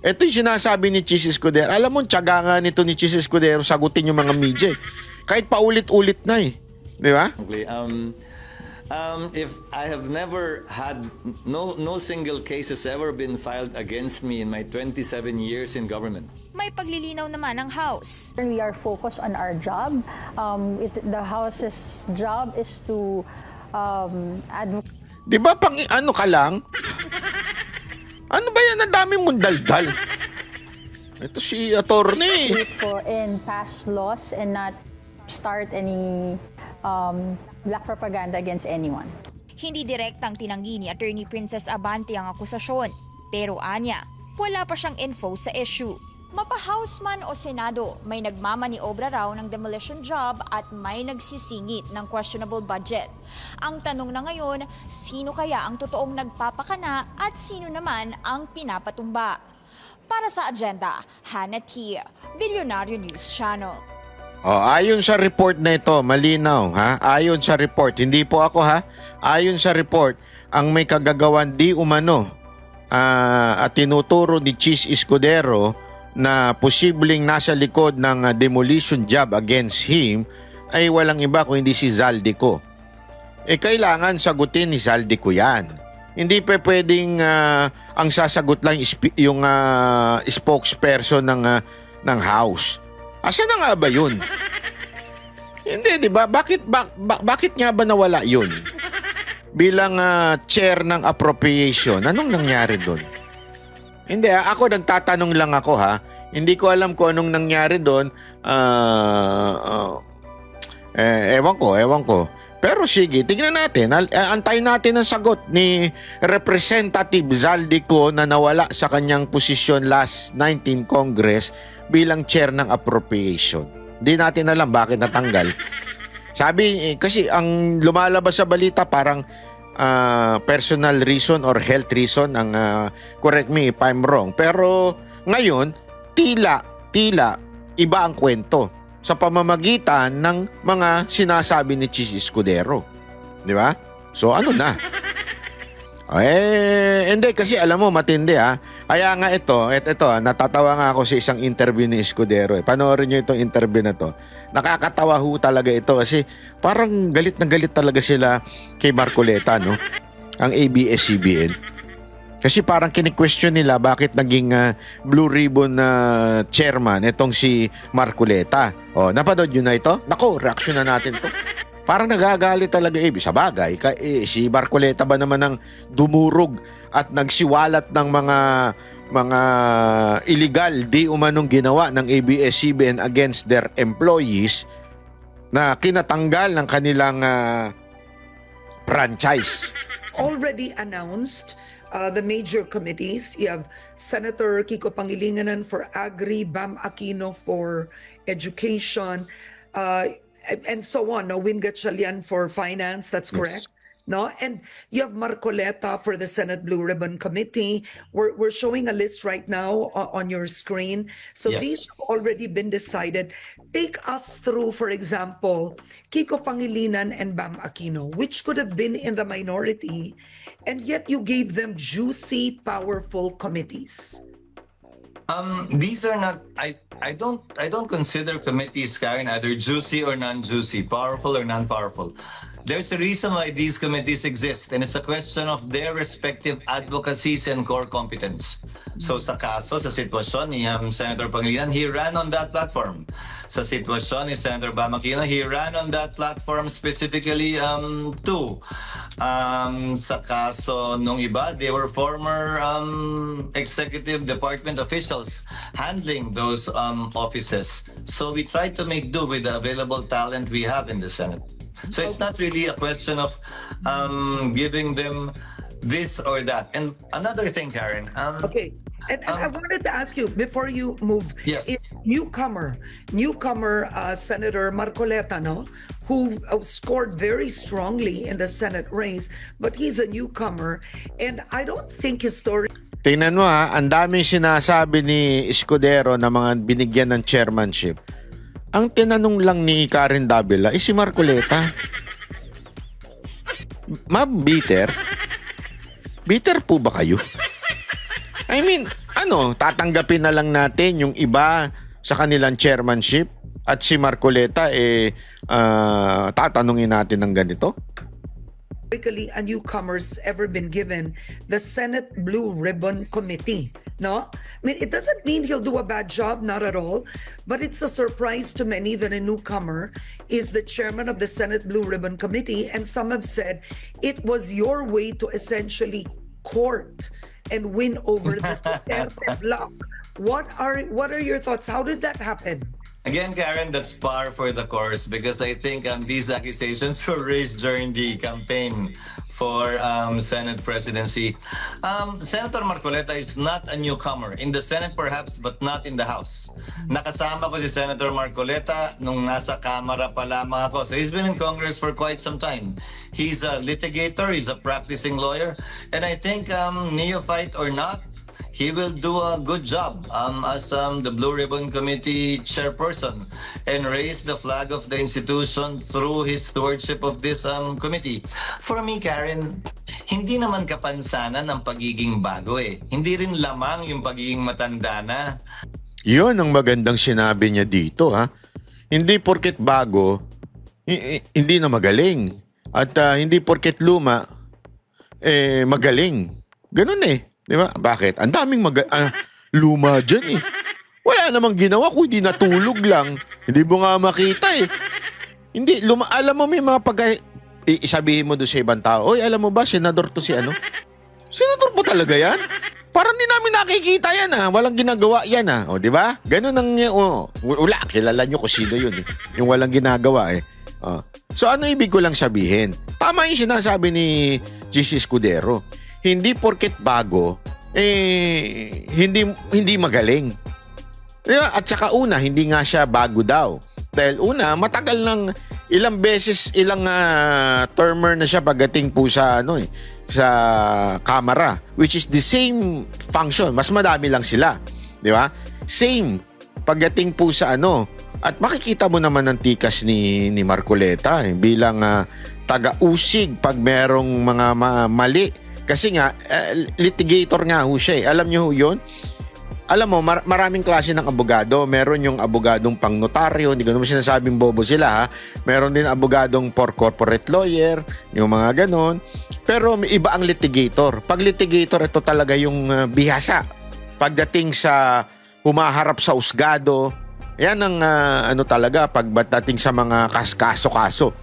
Ito yung sinasabi ni Chis Escudero. Alam mo, tiyaga nga nito ni Chis Escudero sagutin yung mga media. Kahit paulit-ulit na Di ba? If I have never had, no single case has ever been filed against me in my 27 years in government. May paglilinaw naman ng House. We are focused on our job. The House's job is to advocate. Di ba pang ka lang? Ano ba yan? Ang dami mong daldal. Ito si attorney. And pass laws and not start any black propaganda against anyone. Hindi direktang tinanggi ni Attorney Princess Abante ang akusasyon, pero anya, wala pa siyang info sa issue. Mapa-House man o Senado, may nagmamaniobra raw ng demolition job at may nagsisingit ng questionable budget. Ang tanong na ngayon, sino kaya ang totoong nagpapakana at sino naman ang pinapatumba? Para sa agenda, Hannah T., Billionaire News Channel. Ayon sa report na ito, malinaw ha? Ayon sa report, hindi po ako ha? Ayon sa report, ang may kagagawan di umano at tinuturo ni Chis Escudero na posibleng nasa likod ng demolition job against him ay walang iba kung hindi si Zaldico. Kailangan sagutin ni Zaldico yan. Hindi pa pwedeng ang sasagot lang yung spokesperson ng House. Asa na nga ba yun? Hindi, di ba? Bakit nga ba nawala yun? Bilang chair ng appropriation, anong nangyari doon? Hindi, ako nagtatanong lang ako ha. Hindi ko alam kung anong nangyari doon. Ewan ko. Pero sige, tingnan natin. Antayin natin ang sagot ni Representative Zaldico na nawala sa kanyang posisyon last 19 Congress bilang chair ng appropriation. Hindi natin alam bakit natanggal. Sabi, kasi ang lumalabas sa balita parang personal reason or health reason ang correct me if I'm wrong. Pero ngayon, tila iba ang kwento sa pamamagitan ng mga sinasabi ni Chis Escudero. Di ba? So ano na? Hindi kasi alam mo matindi ha. Kaya nga ito, natatawa nga ako sa isang interview ni Escudero. Panoorin niyo itong interview na to. Nakakatawa ho talaga ito kasi parang galit na galit talaga sila kay Marcoleta, no? Ang ABS-CBN. Kasi parang kini-question nila bakit naging Blue Ribbon chairman itong si Marcoleta. Napanood nyo na ito? Nako, reaction na natin to. Parang nagagalit talaga sa bagay. Si Marcoleta ba naman ang dumurog at nagsiwalat ng mga illegal di umanong ginawa ng ABS-CBN against their employees na kinatanggal ng kanilang franchise. Already announced the major committees. You have Senator Kiko Pangilinan for Agri, Bam Aquino for Education, and so on. Win Gatchalian for Finance, that's correct. Yes. No, and you have Marcoleta for the Senate Blue Ribbon Committee. We're showing a list right now on your screen. So yes, these have already been decided. Take us through, for example, Kiko Pangilinan and Bam Aquino, which could have been in the minority, and yet you gave them juicy, powerful committees. These are not. I don't consider committees, Karen, either juicy or non-juicy, powerful or non-powerful. There's a reason why these committees exist, and it's a question of their respective advocacies and core competence. So sa kaso, sa sitwasyon ni Senator Pangilinan, he ran on that platform. Sa sitwasyon ni Senator Bam Aquino, he ran on that platform specifically too. Sa kaso nung iba, they were former executive department officials handling those offices. So we tried to make do with the available talent we have in the Senate. So it's not really a question of giving them this or that. And another thing, Karen. Okay. And I wanted to ask you, before you move, yes, newcomer Senator Marcoleta, no, who scored very strongly in the Senate race, but he's a newcomer, and I don't think his story... Tingnan mo ha, ang daming sinasabi ni Escudero na mga binigyan ng chairmanship. Ang tinanong lang ni Karen Davila si Marcoleta. Ma'am, bitter? Bitter po ba kayo? I mean, tatanggapin na lang natin yung iba sa kanilang chairmanship at si Marcoleta tatanungin natin ng ganito? A newcomers ever been given the Senate Blue Ribbon Committee, no? I mean, it doesn't mean he'll do a bad job, not at all, but it's a surprise to many that a newcomer is the chairman of the Senate Blue Ribbon Committee, and some have said it was your way to essentially court and win over the Duterte bloc. What are your thoughts? How did that happen? Again, Karen, that's par for the course because I think these accusations were raised during the campaign for Senate presidency. Senator Marcoleta is not a newcomer in the Senate perhaps, but not in the House. Nakasama ko si Senator Marcoleta nung nasa Kamara pa lamang ako. So he's been in Congress for quite some time. He's a litigator, he's a practicing lawyer, and I think neophyte or not, he will do a good job as the Blue Ribbon Committee chairperson and raise the flag of the institution through his stewardship of this committee. For me, Karen, hindi naman kapansanan ang pagiging bago eh. Hindi rin lamang yung pagiging matanda na. Yun ang magandang sinabi niya dito, ha. Hindi porket bago, hindi na magaling. At hindi porket luma, magaling. Ganun eh. Di ba? Bakit? Ang daming luma dyan eh. Wala namang ginawa kundi natulog lang. Hindi mo nga makita eh. Hindi, alam mo may mga isabihin mo doon sa ibang tao, oy, alam mo ba, senador to si ano? Senador po talaga yan? Parang di namin nakikita yan ha. Walang ginagawa yan ha. O, di ba? Ganun ang wala, kilala nyo kung sino yun eh. Yung walang ginagawa eh. So ano ibig ko lang sabihin? Tama yung sinasabi ni GC Escudero. Hindi porket bago, hindi magaling. Diba? At saka una, hindi nga siya bago daw. Dahil una, matagal ng ilang beses, ilang termer na siya pagdating po sa, sa Kamara. Which is the same function. Mas madami lang sila. Di ba? Same. Pagdating po sa At makikita mo naman ang tikas ni Marcoleta bilang taga-usig pag merong mga mali. Kasi nga, litigator nga ho siya eh. Alam niyo ho yun? Alam mo, maraming klase ng abogado. Meron yung abogadong pang notaryo, hindi ko naman sinasabing bobo sila ha. Meron din abogadong for corporate lawyer, yung mga ganon. Pero may iba ang litigator. Pag litigator, ito talaga yung bihasa. Pagdating sa humaharap sa usgado, yan ang talaga pagdating sa mga kaso-kaso.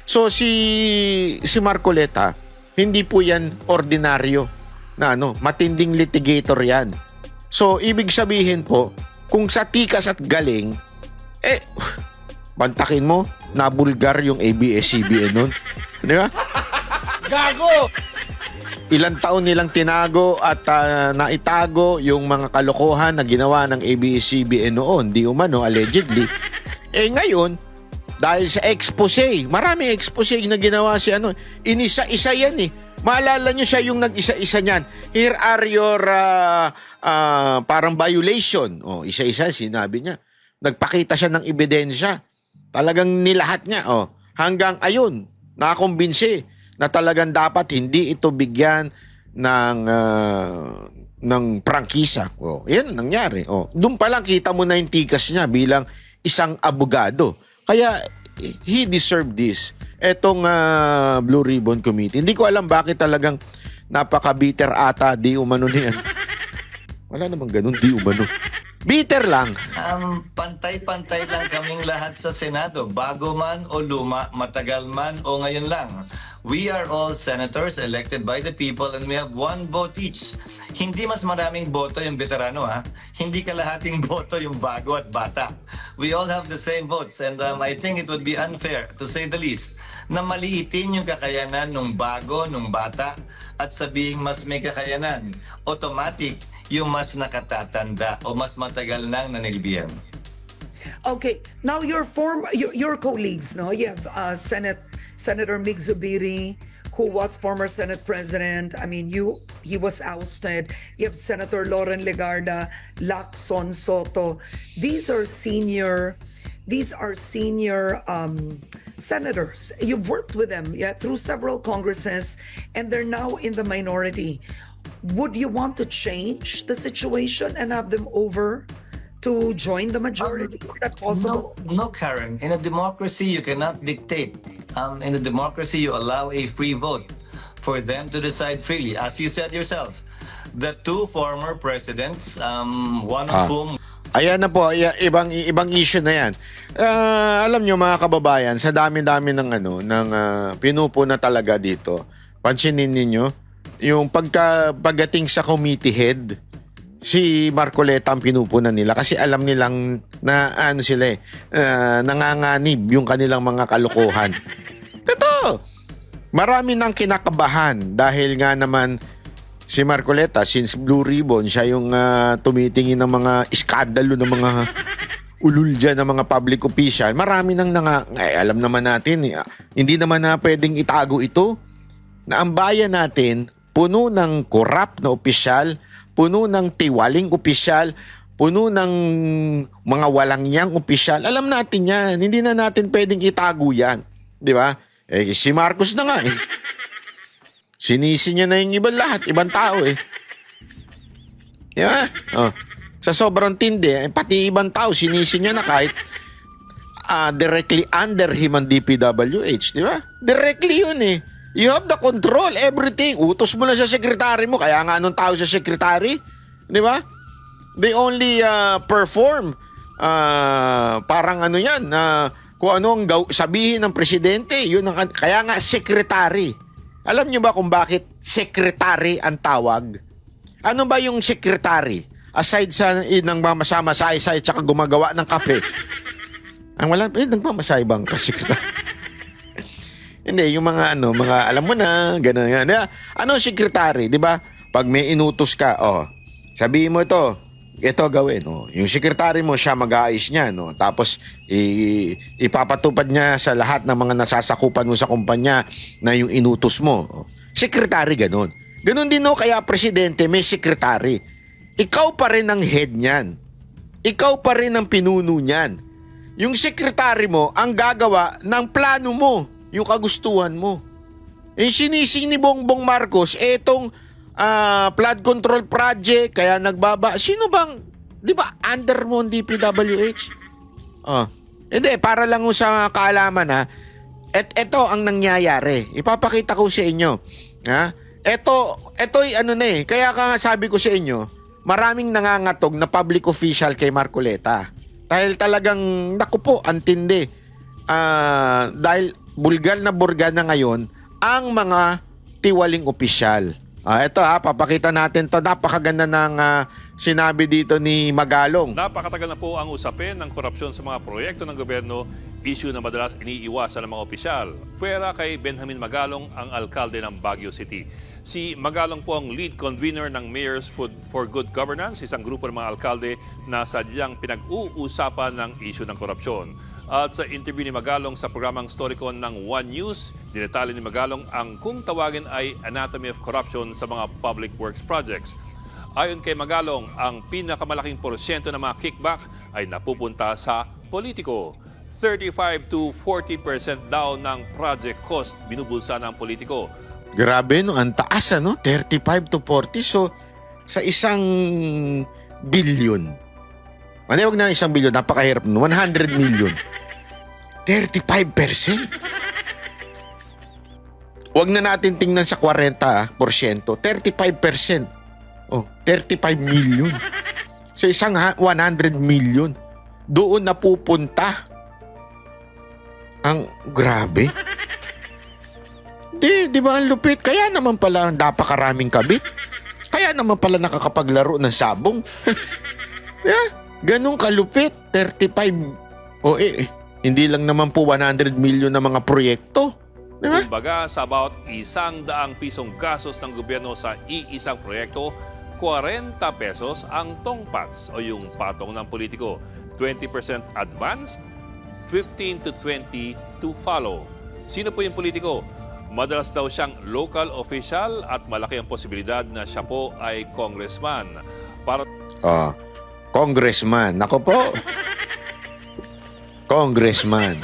So si Marcoleta, hindi po yan ordinaryo na matinding litigator yan. So, ibig sabihin po, kung sa tikas at galing, bantakin mo, nabulgar yung ABS-CBN nun. Di ba? Gago! Ilang taon nilang tinago at naitago yung mga kalokohan na ginawa ng ABS-CBN noon, di umano, allegedly. Ngayon, dahil sa expose, maraming expose na ginawa si inisa-isa yan eh. Maalala nyo siya yung nag-isa-isa niyan. Here are your parang violation. Isa-isa sinabi niya. Nagpakita siya ng ebidensya. Talagang nilahat niya. Hanggang ayun, nakakumbinsi na talagang dapat hindi ito bigyan ng prangkisa. Yan nangyari. Doon pa lang kita mo na yung tikas niya bilang isang abogado. Kaya he deserved this. Etong Blue Ribbon Committee. Hindi ko alam bakit talagang napaka-bitter ata di umano niyan. Wala namang ganun, di umano. Bitter lang. Pantay-pantay lang kaming lahat sa Senado. Bago man o luma, matagal man o ngayon lang. We are all senators elected by the people and we have one vote each. Hindi mas maraming boto yung veterano ha. Hindi kalahating boto yung bago at bata. We all have the same votes and I think it would be unfair to say the least na maliitin yung kakayanan ng bago, ng bata at sabihing mas may kakayanan. Automatic yung mas nakatatanda o mas matagal nang nanilbihan. Okay, now your colleagues, no? You have Senator Mig Zubiri, who was former Senate President. I mean, he was ousted. You have Senator Loren Legarda, Lacson Soto. These are senior senators. You've worked with them through several Congresses, and they're now in the minority. Would you want to change the situation and have them over to join the majority? Is that possible? No, Karen. In a democracy, you cannot dictate. In a democracy, you allow a free vote for them to decide freely. As you said yourself, the two former presidents, one of whom... Ayan na po, ibang issue na yan. Alam nyo mga kababayan, sa dami-dami ng pinupo na talaga dito, pansinin ninyo, yung pagdating sa committee head, si Marcoleta ang pinupunan nila kasi alam nilang na nanganganib yung kanilang mga kalokohan. Totoo. marami nang kinakabahan dahil nga naman si Marcoleta, since Blue Ribbon, siya yung tumitingin ng mga iskandalo ng mga ulul dyan ng mga public official. Marami nang alam naman natin, hindi naman na pwedeng itago ito na ang bayan natin puno ng corrupt na opisyal, puno ng tiwaling opisyal, puno ng mga walangyang opisyal. Alam natin yan. Hindi na natin pwedeng itago yan. Di ba? Si Marcos na nga eh. Sinisi niya na yung ibang lahat, ibang tao eh. Di ba? Sa sobrang tindi, pati ibang tao, sinisi niya na kahit directly under him ang DPWH. Di ba? Directly yun eh. You have the control, everything. Utos mo na sa sekretary mo. Kaya nga anong tao sa sekretary? Di ba? They only perform. Parang ano yan. Kung ano ang sabihin ng presidente. Yun ang, kaya nga sekretary. Alam nyo ba kung bakit sekretary ang tawag? Ano ba yung sekretary? Aside sa nagmamasama-say at saka gumagawa ng kape. Ang wala, nagmamasay bang sekretary? Hindi, yung mga alam mo na, gano'n yan. Ano sekretary, di ba? Pag may inutos ka, sabihin mo ito gawin. Yung sekretary mo, siya mag-aayos niya. Tapos, ipapatupad niya sa lahat ng mga nasasakupan mo sa kumpanya na yung inutos mo. Sekretary, gano'n. Gano'n din, kaya presidente, may sekretary. Ikaw pa rin ang head niyan. Ikaw pa rin ang pinuno niyan. Yung sekretary mo, ang gagawa ng plano mo. Yung kagustuhan mo. Sinising ni Bongbong Marcos, itong flood control project, kaya nagbaba. Sino bang, di ba, under mo ang DPWH? Hindi, para lang sa kaalaman ito ang nangyayari. Ipapakita ko sa inyo. Ito'y kaya ka sabi ko sa inyo, maraming nangangatog na public official kay Marcoleta. Dahil talagang, naku po, antindi. Dahil bulgar na na ngayon ang mga tiwaling opisyal. Ito papakita natin to. Napakaganda ng sinabi dito ni Magalong. Napakatagal na po ang usapin ng korupsyon sa mga proyekto ng gobyerno, issue na madalas iniiwasan ng mga opisyal. Pwera kay Benjamin Magalong, ang alkalde ng Baguio City. Si Magalong po ang lead convener ng Mayors for Good Governance, isang grupo ng mga alkalde na sadyang pinag-uusapan ng issue ng korupsyon. At sa interview ni Magalong sa programang Storycon ng One News, dinetali ni Magalong ang kung tawagin ay anatomy of corruption sa mga public works projects. Ayon kay Magalong, ang pinakamalaking porsyento ng mga kickback ay napupunta sa politiko. 35 to 40% daw ng project cost binubulsa ng politiko. Grabe, ang taas 35 to 40. So, sa isang billion. Huwag na 1 billion, napakahirap. 100 million. 35%. Huwag na natin tingnan sa 40%. 35%. 35 million. Sa isang 100 million. Doon napupunta. Ang grabe. Di ba ang lupit? Kaya naman pala napakaraming kabit. Kaya naman pala nakakapaglaro ng sabong. Ganun kalupit. 35. Hindi lang naman po 100 million na mga proyekto. Diba? Kumbaga, sa about 100 pisong gastos ng gobyerno sa iisang proyekto, 40 pesos ang tongpats o yung patong ng politiko. 20% advanced, 15 to 20 to follow. Sino po yung politiko? Madalas daw siyang local official at malaki ang posibilidad na siya po ay congressman. Congressman. Ako po. Congressman.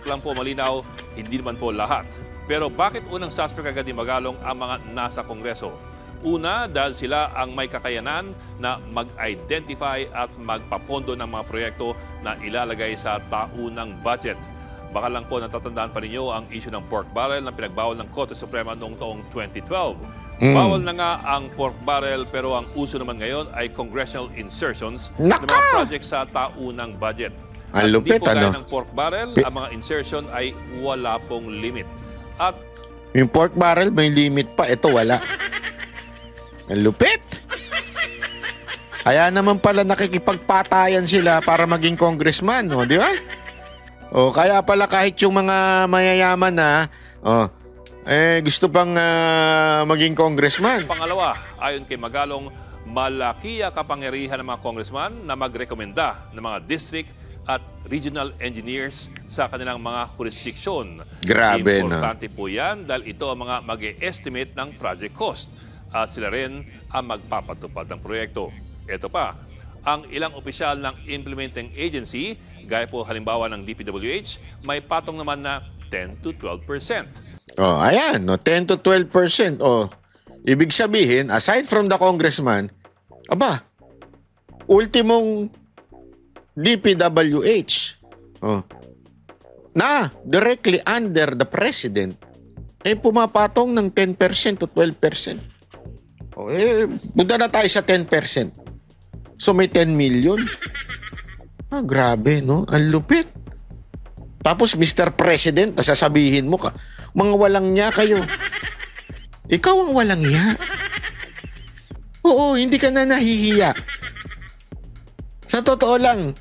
Lang po malinaw, hindi naman po lahat. Pero bakit unang suspect agad ni Magalong ang mga nasa Kongreso? Una, dahil sila ang may kakayanan na mag-identify at magpapondo ng mga proyekto na ilalagay sa taunang budget. Baka lang po natatandaan pa ninyo ang issue ng pork barrel na pinagbawal ng Korte Suprema noong taong 2012. Bawal na nga ang pork barrel pero ang uso naman ngayon ay congressional insertions ng mga projects sa taunang budget. Ang lupit, hindi po gaya ng pork barrel, ang mga insertion ay wala pong limit. At yung pork barrel may limit pa, ito wala. Ang lupit. Kaya naman pala nakikipagpatayan sila para maging congressman, di ba? Kaya pala kahit yung mga mayayaman na gusto pang maging congressman. Pangalawa, ayon kay Magalong, malaki ang kapangyarihan ng mga congressman na magrekomenda ng mga district at regional engineers sa kanilang mga jurisdiction. Grabe, no? Importante po yan dahil ito ang mga mag-e-estimate ng project cost at sila rin ang magpapatupad ng proyekto. Ito pa, ang ilang opisyal ng implementing agency, gaya po halimbawa ng DPWH, may patong naman na 10 to 12%. Ayan, 10 to 12%. Ibig sabihin, aside from the congressman, ultimong DPWH na directly under the president pumapatong ng 10% to 12%. Punta na tayo sa 10%. So may 10 million. Grabe, no? Ang lupit. Tapos Mr. President, sasabihin mo ka, mga walang niya kayo. Ikaw ang walang niya. Oo, hindi ka na nahihiya. Sa totoo lang,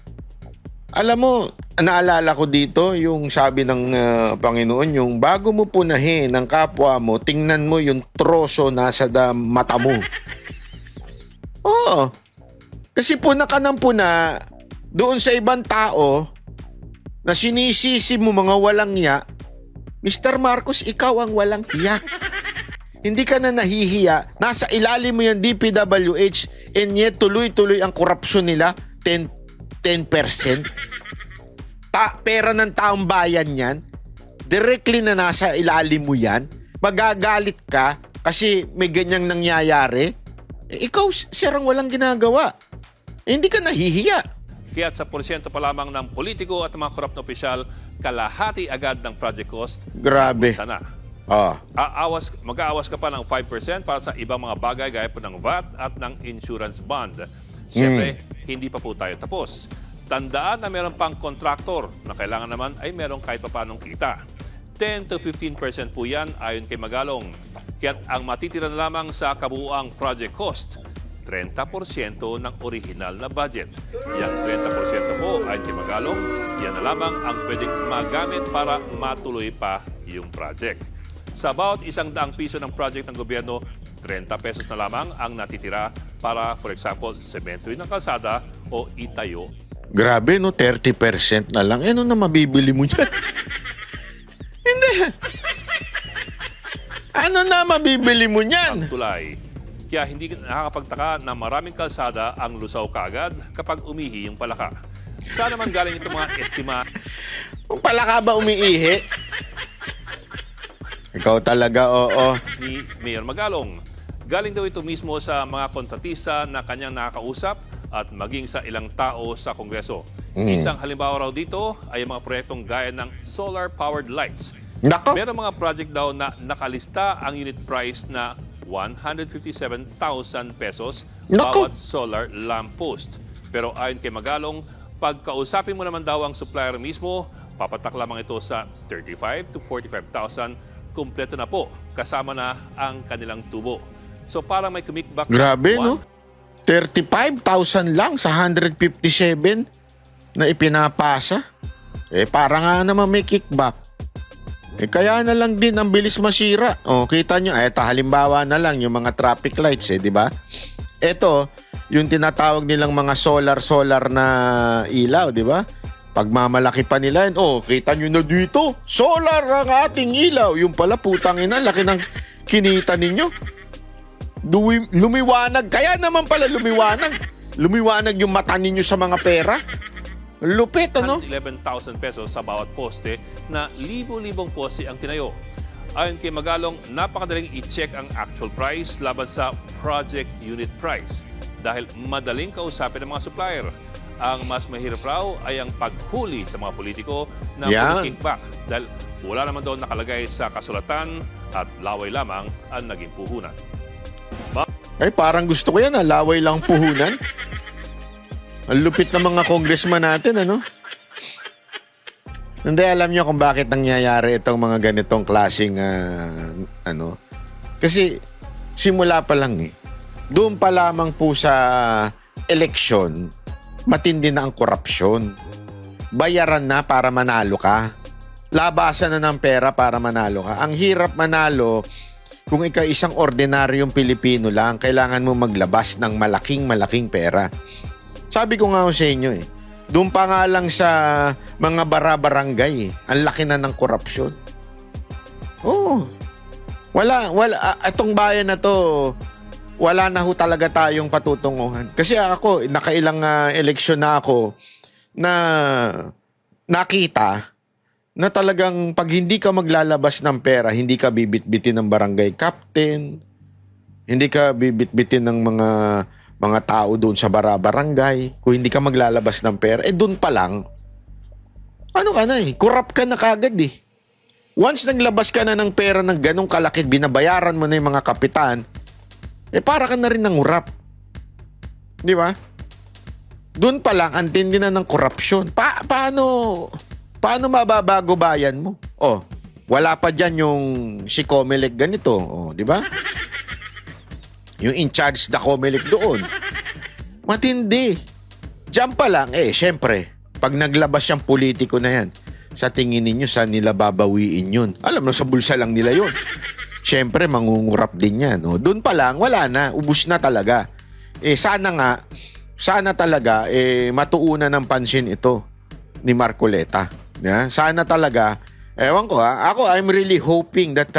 alam mo, naalala ko dito yung sabi ng Panginoon, yung bago mo punahin ng kapwa mo, tingnan mo yung troso nasa mata mo. Oo. Kasi puna ka ng puna doon sa ibang tao na sinisisi mo mga walang hiya. Mr. Marcos, ikaw ang walang hiya. Hindi ka na nahihiya. Nasa ilalim mo yung DPWH and yet tuloy-tuloy ang korupsyon nila. 10%. Pera ng taong bayan yan. Directly na nasa ilalim mo yan. Magagalit ka kasi may ganyang nangyayari. Ikaw, sirang walang ginagawa. Hindi ka nahihiya. Kaya't sa porsyento pa lamang ng politiko at mga korap na opisyal, kalahati agad ng project cost. Grabe. Sana. Mag-aawas ka pa ng 5% para sa ibang mga bagay gaya po ng VAT at ng insurance bond. Siyempre, hindi pa po tayo tapos. Tandaan na meron pang kontraktor na kailangan naman ay meron kahit papanong kita. 10 to 15% po yan ayon kay Magalong. Kaya't ang matitira na lamang sa kabuuang project cost, 30% ng original na budget. Yang 30% po ayon kay Magalong, yan na lamang ang pwedeng magamit para matuloy pa yung project. Sa bawat ₱100 ng project ng gobyerno, 30 pesos na lamang ang natitira para, for example, sementoy ng kalsada o itayo. Grabe, no? 30% na lang. Ano na mabibili mo dyan? Hindi. Ano na mabibili mo niyan? Ang tulay. Kaya hindi nakakapagtaka na maraming kalsada ang lusaw kaagad kapag umihi yung palaka. Saan naman galing itong mga estima? Palaka ba umiihi? Ikaw talaga, oo. Ni Mayor Magalong. Galing daw ito mismo sa mga kontratista na kanyang nakakausap at maging sa ilang tao sa Kongreso. Isang halimbawa raw dito ay mga proyektong gaya ng solar-powered lights. Nako! Meron mga project daw na nakalista ang unit price na 157,000 pesos bawat solar lamppost. Pero ayon kay Magalong, pagkausapin mo naman daw ang supplier mismo, papatak lamang ito sa 35,000 to 45,000. Kumpleto na po, kasama na ang kanilang tubo. So parang may kumikbak. Grabe, no? 35,000 lang sa 157 na ipinapasa. Para nga naman may kickback. Kaya na lang din ang bilis masira. Kita nyo, halimbawa na lang yung mga traffic lights, di ba? Ito, yung tinatawag nilang mga solar na ilaw, di ba? Pagmamalaki pa nila yun, kita nyo na dito, solar ang ating ilaw. Yung pala, putang ina, laki ng kinita ninyo. Lumiwanag, kaya naman pala lumiwanag. Lumiwanag yung mata ninyo sa mga pera. Lupit, ano? 11,000 pesos sa bawat poste na libo-libong poste ang tinayo. Ayon kay Magalong, napakadaling i-check ang actual price laban sa project unit price dahil madaling kausapin ng mga supplier. Ang mas mahirap raw ay ang paghuli sa mga politiko na kickback dahil wala naman daw nakalagay sa kasulatan at laway lamang ang naging puhunan. Parang gusto ko yan, laway lang puhunan. Ang lupit ng mga congressman natin, ano? Hindi, alam niyo kung bakit nangyayari itong mga ganitong klaseng, Kasi, simula pa lang doon pa lamang po sa eleksyon, matindi na ang korupsyon. bayaran na para manalo ka. Labasan na ng pera para manalo ka. Ang hirap manalo kung ikaw isang ordinaryong Pilipino lang, kailangan mo maglabas ng malaking pera. Sabi ko nga sa inyo doon pa nga lang sa mga bara-barangay, ang laki na ng korupsyon. Oo. Wala, itong bayan na to, wala na ho talaga tayong patutunguhan. Kasi ako, nakailang eleksyon na ako na nakita na talagang pag hindi ka maglalabas ng pera, hindi ka bibitbitin ng barangay captain, hindi ka bibitbitin ng mga tao doon sa barangay, kung hindi ka maglalabas ng pera, doon pa lang, ano ka na corrupt ka na kagad Once naglabas ka na ng pera ng ganong kalaki, binabayaran mo na yung mga kapitan, para ka na rin ng urap. Di ba? Doon pa lang, ang tindi na ng korupsyon. Paano mababago bayan mo? Wala pa dyan yung si Comelec ganito. Di ba? Yung in charge na Comelec doon. Matindi. Diyan pa lang, syempre, pag naglabas yung politiko na yan, sa tingin ninyo, saan nila babawiin yun? Alam mo, sa bulsa lang nila yun. Siyempre, mangungurap din yan. Doon pa lang, wala na. Ubus na talaga. Sana talaga, matuunan ng pansin ito ni Marcoleta. Sana talaga, ewan ko ako, I'm really hoping that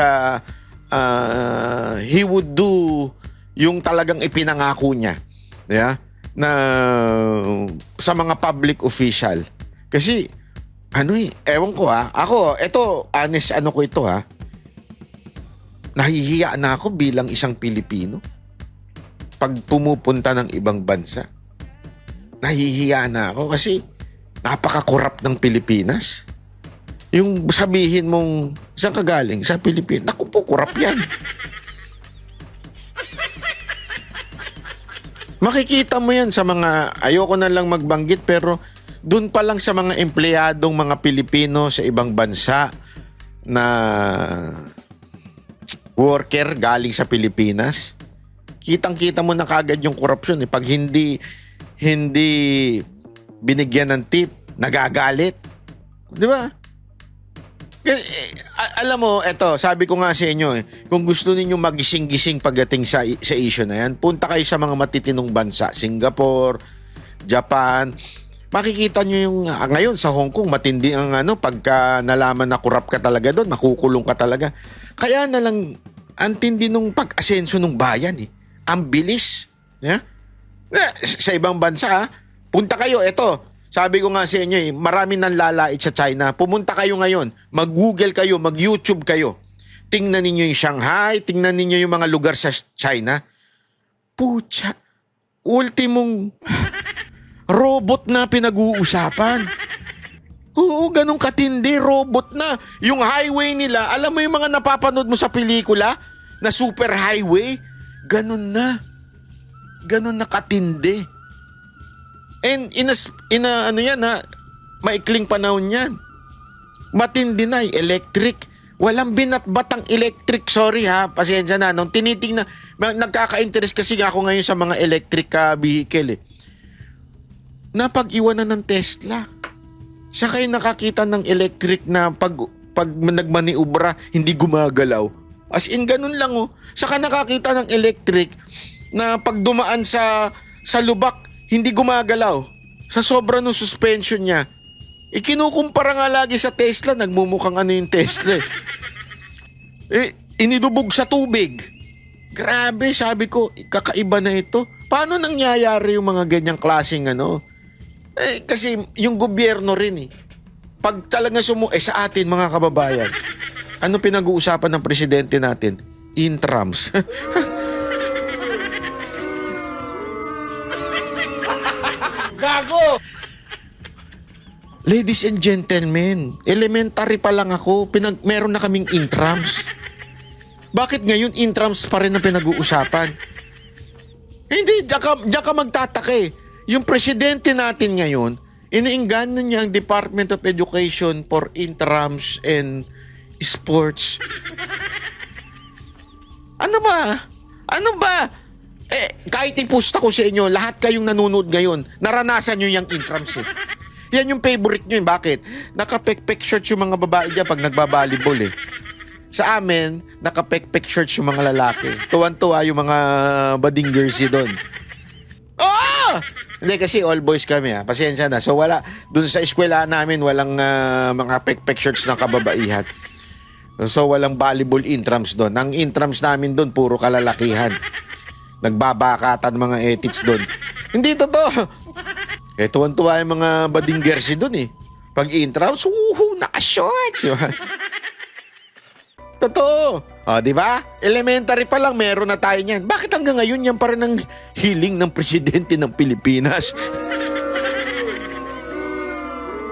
he would do yung talagang ipinangako niya. Na sa mga public official. Kasi, ewan ko ako, honest ko ito nahihiya na ako bilang isang Pilipino. Pag pumupunta ng ibang bansa, nahihiya na ako kasi napaka-corrupt ng Pilipinas. Yung sabihin mong, saan ka galing? Sa Pilipinas. Naku po, corrupt yan. Makikita mo yan sa mga, ayoko na lang magbanggit, pero doon pa lang sa mga empleyadong mga Pilipino sa ibang bansa na worker galing sa Pilipinas, kitang-kita mo na kagad yung korupsyon. Pag hindi binigyan ng tip, nagagalit. Di ba? Alam mo, sabi ko nga sa inyo kung gusto ninyong magising-gising pagdating sa issue na yan, punta kayo sa mga matitinong bansa, Singapore, Japan. Makikita nyo yung ngayon sa Hong Kong, matindi ang pagka nalaman na corrupt ka talaga doon, makukulong ka talaga. Kaya na lang, ang tindi nung pag-asenso ng bayan Ang bilis. Sa ibang bansa, punta kayo, sabi ko nga sa inyo marami nang lalait sa China. Pumunta kayo ngayon, mag-Google kayo, mag-YouTube kayo. Tingnan ninyo yung Shanghai, tingnan ninyo yung mga lugar sa China. Pucha, ultimong robot na pinag-uusapan. Oo, ganun katindi, robot na. Yung highway nila, alam mo yung mga napapanood mo sa pelikula na super highway, ganun na. Ganun na katindi. And maikling panahon yan. Matindi na, electric. Walang binatbatang electric, sorry pasensya na. Nung tinitingnan, nagkaka-interest kasi ako ngayon sa mga electric vehicle Napag-iwanan ng Tesla. Siya kayo nakakita ng electric na pag nagmaniubra, hindi gumagalaw. As in, ganun lang Saka nakakita ng electric na pag dumaan sa lubak, hindi gumagalaw. Sa sobra ng suspension niya. Ikinukumpara nga lagi sa Tesla, nagmumukhang yung Tesla. Inidubog sa tubig. Grabe, sabi ko, kakaiba na ito. Paano nangyayari yung mga ganyang klaseng kasi yung gobyerno rin Pag talaga sa atin mga kababayan, ano pinag-uusapan ng presidente natin? Intrams. Gago! Ladies and gentlemen, elementary pa lang ako, meron na kaming intrams. Bakit ngayon intrams pa rin ang pinag-uusapan? Hindi, diyan ka magtataka Yung presidente natin ngayon, iniinggano niya ang Department of Education for intrams and sports. Ano ba? Kahit ipusta ko sa inyo, lahat kayong nanonood ngayon, naranasan nyo yung intrams Yan yung favorite nyo. Bakit? Naka-pek-pek shorts yung mga babae dyan pag nagbabalibol eh. Sa amin, naka-pek-pek shorts yung mga lalaki. Tuwan-tuwa yung mga bading jersey doon. Oh! Hindi kasi all boys kami ha. Pasensya na. So wala, dun sa eskwela namin walang mga pek-pek shorts ng kababaihan. So walang volleyball intrams doon. Ang intrams namin doon puro kalalakihan. Nagbabakatan mga ethics doon. Hindi totoo. Eh tuwan-tuwa yung mga bading jersey doon eh. Pag intrams, naka-shorts. Totoo. O, di ba? Elementary pa lang meron na tayo niyan. Bakit hanggang ngayon yan pa rin ang hiling ng presidente ng Pilipinas?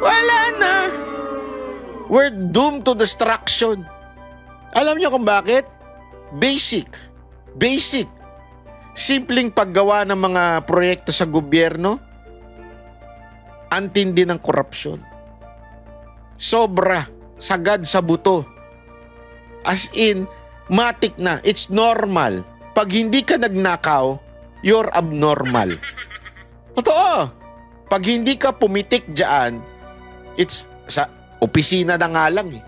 Wala na. We're doomed to destruction. Alam niyo kung bakit? Basic. Simpleng paggawa ng mga proyekto sa gobyerno, antindi ng korupsyon. Sobra. Sagad sa buto. As in, matik na. It's normal. Pag hindi ka nagnakaw, you're abnormal. Totoo. Pag hindi ka pumitik dyan, it's sa opisina na nga lang eh.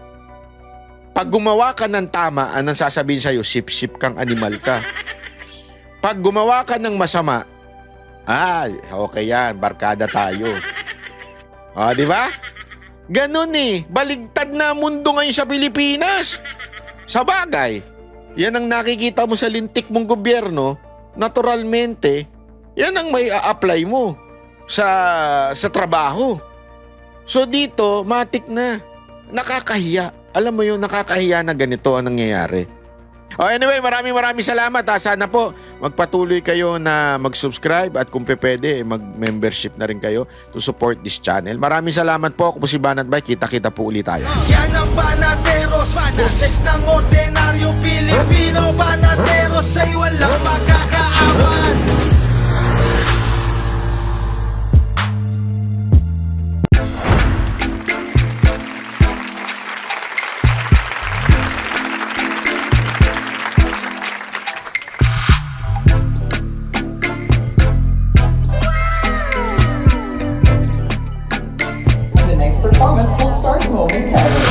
Pag gumawa ka ng tama, anong sasabihin sa'yo? Sip-sip kang animal ka. Pag gumawa ka ng masama, okay yan, barkada tayo. Di ba? Ganun eh. Baligtad na mundo ngayon sa Pilipinas. Sa bagay, yan ang nakikita mo sa lintik mong gobyerno, naturalmente, yan ang may a-apply mo sa trabaho. So dito, matik na. Nakakahiya. Alam mo yung nakakahiya na ganito ang nangyayari. Anyway, maraming salamat. Sana po magpatuloy kayo na mag-subscribe at kung pwede, mag-membership na rin kayo to support this channel. Maraming salamat po. Ako po si Banat Bay. Kita-kita po ulit tayo. Yan ang Banateros, boses ng ordinaryong Pilipino. Banateros ay walang magkakaawan. The next performance will start momentarily.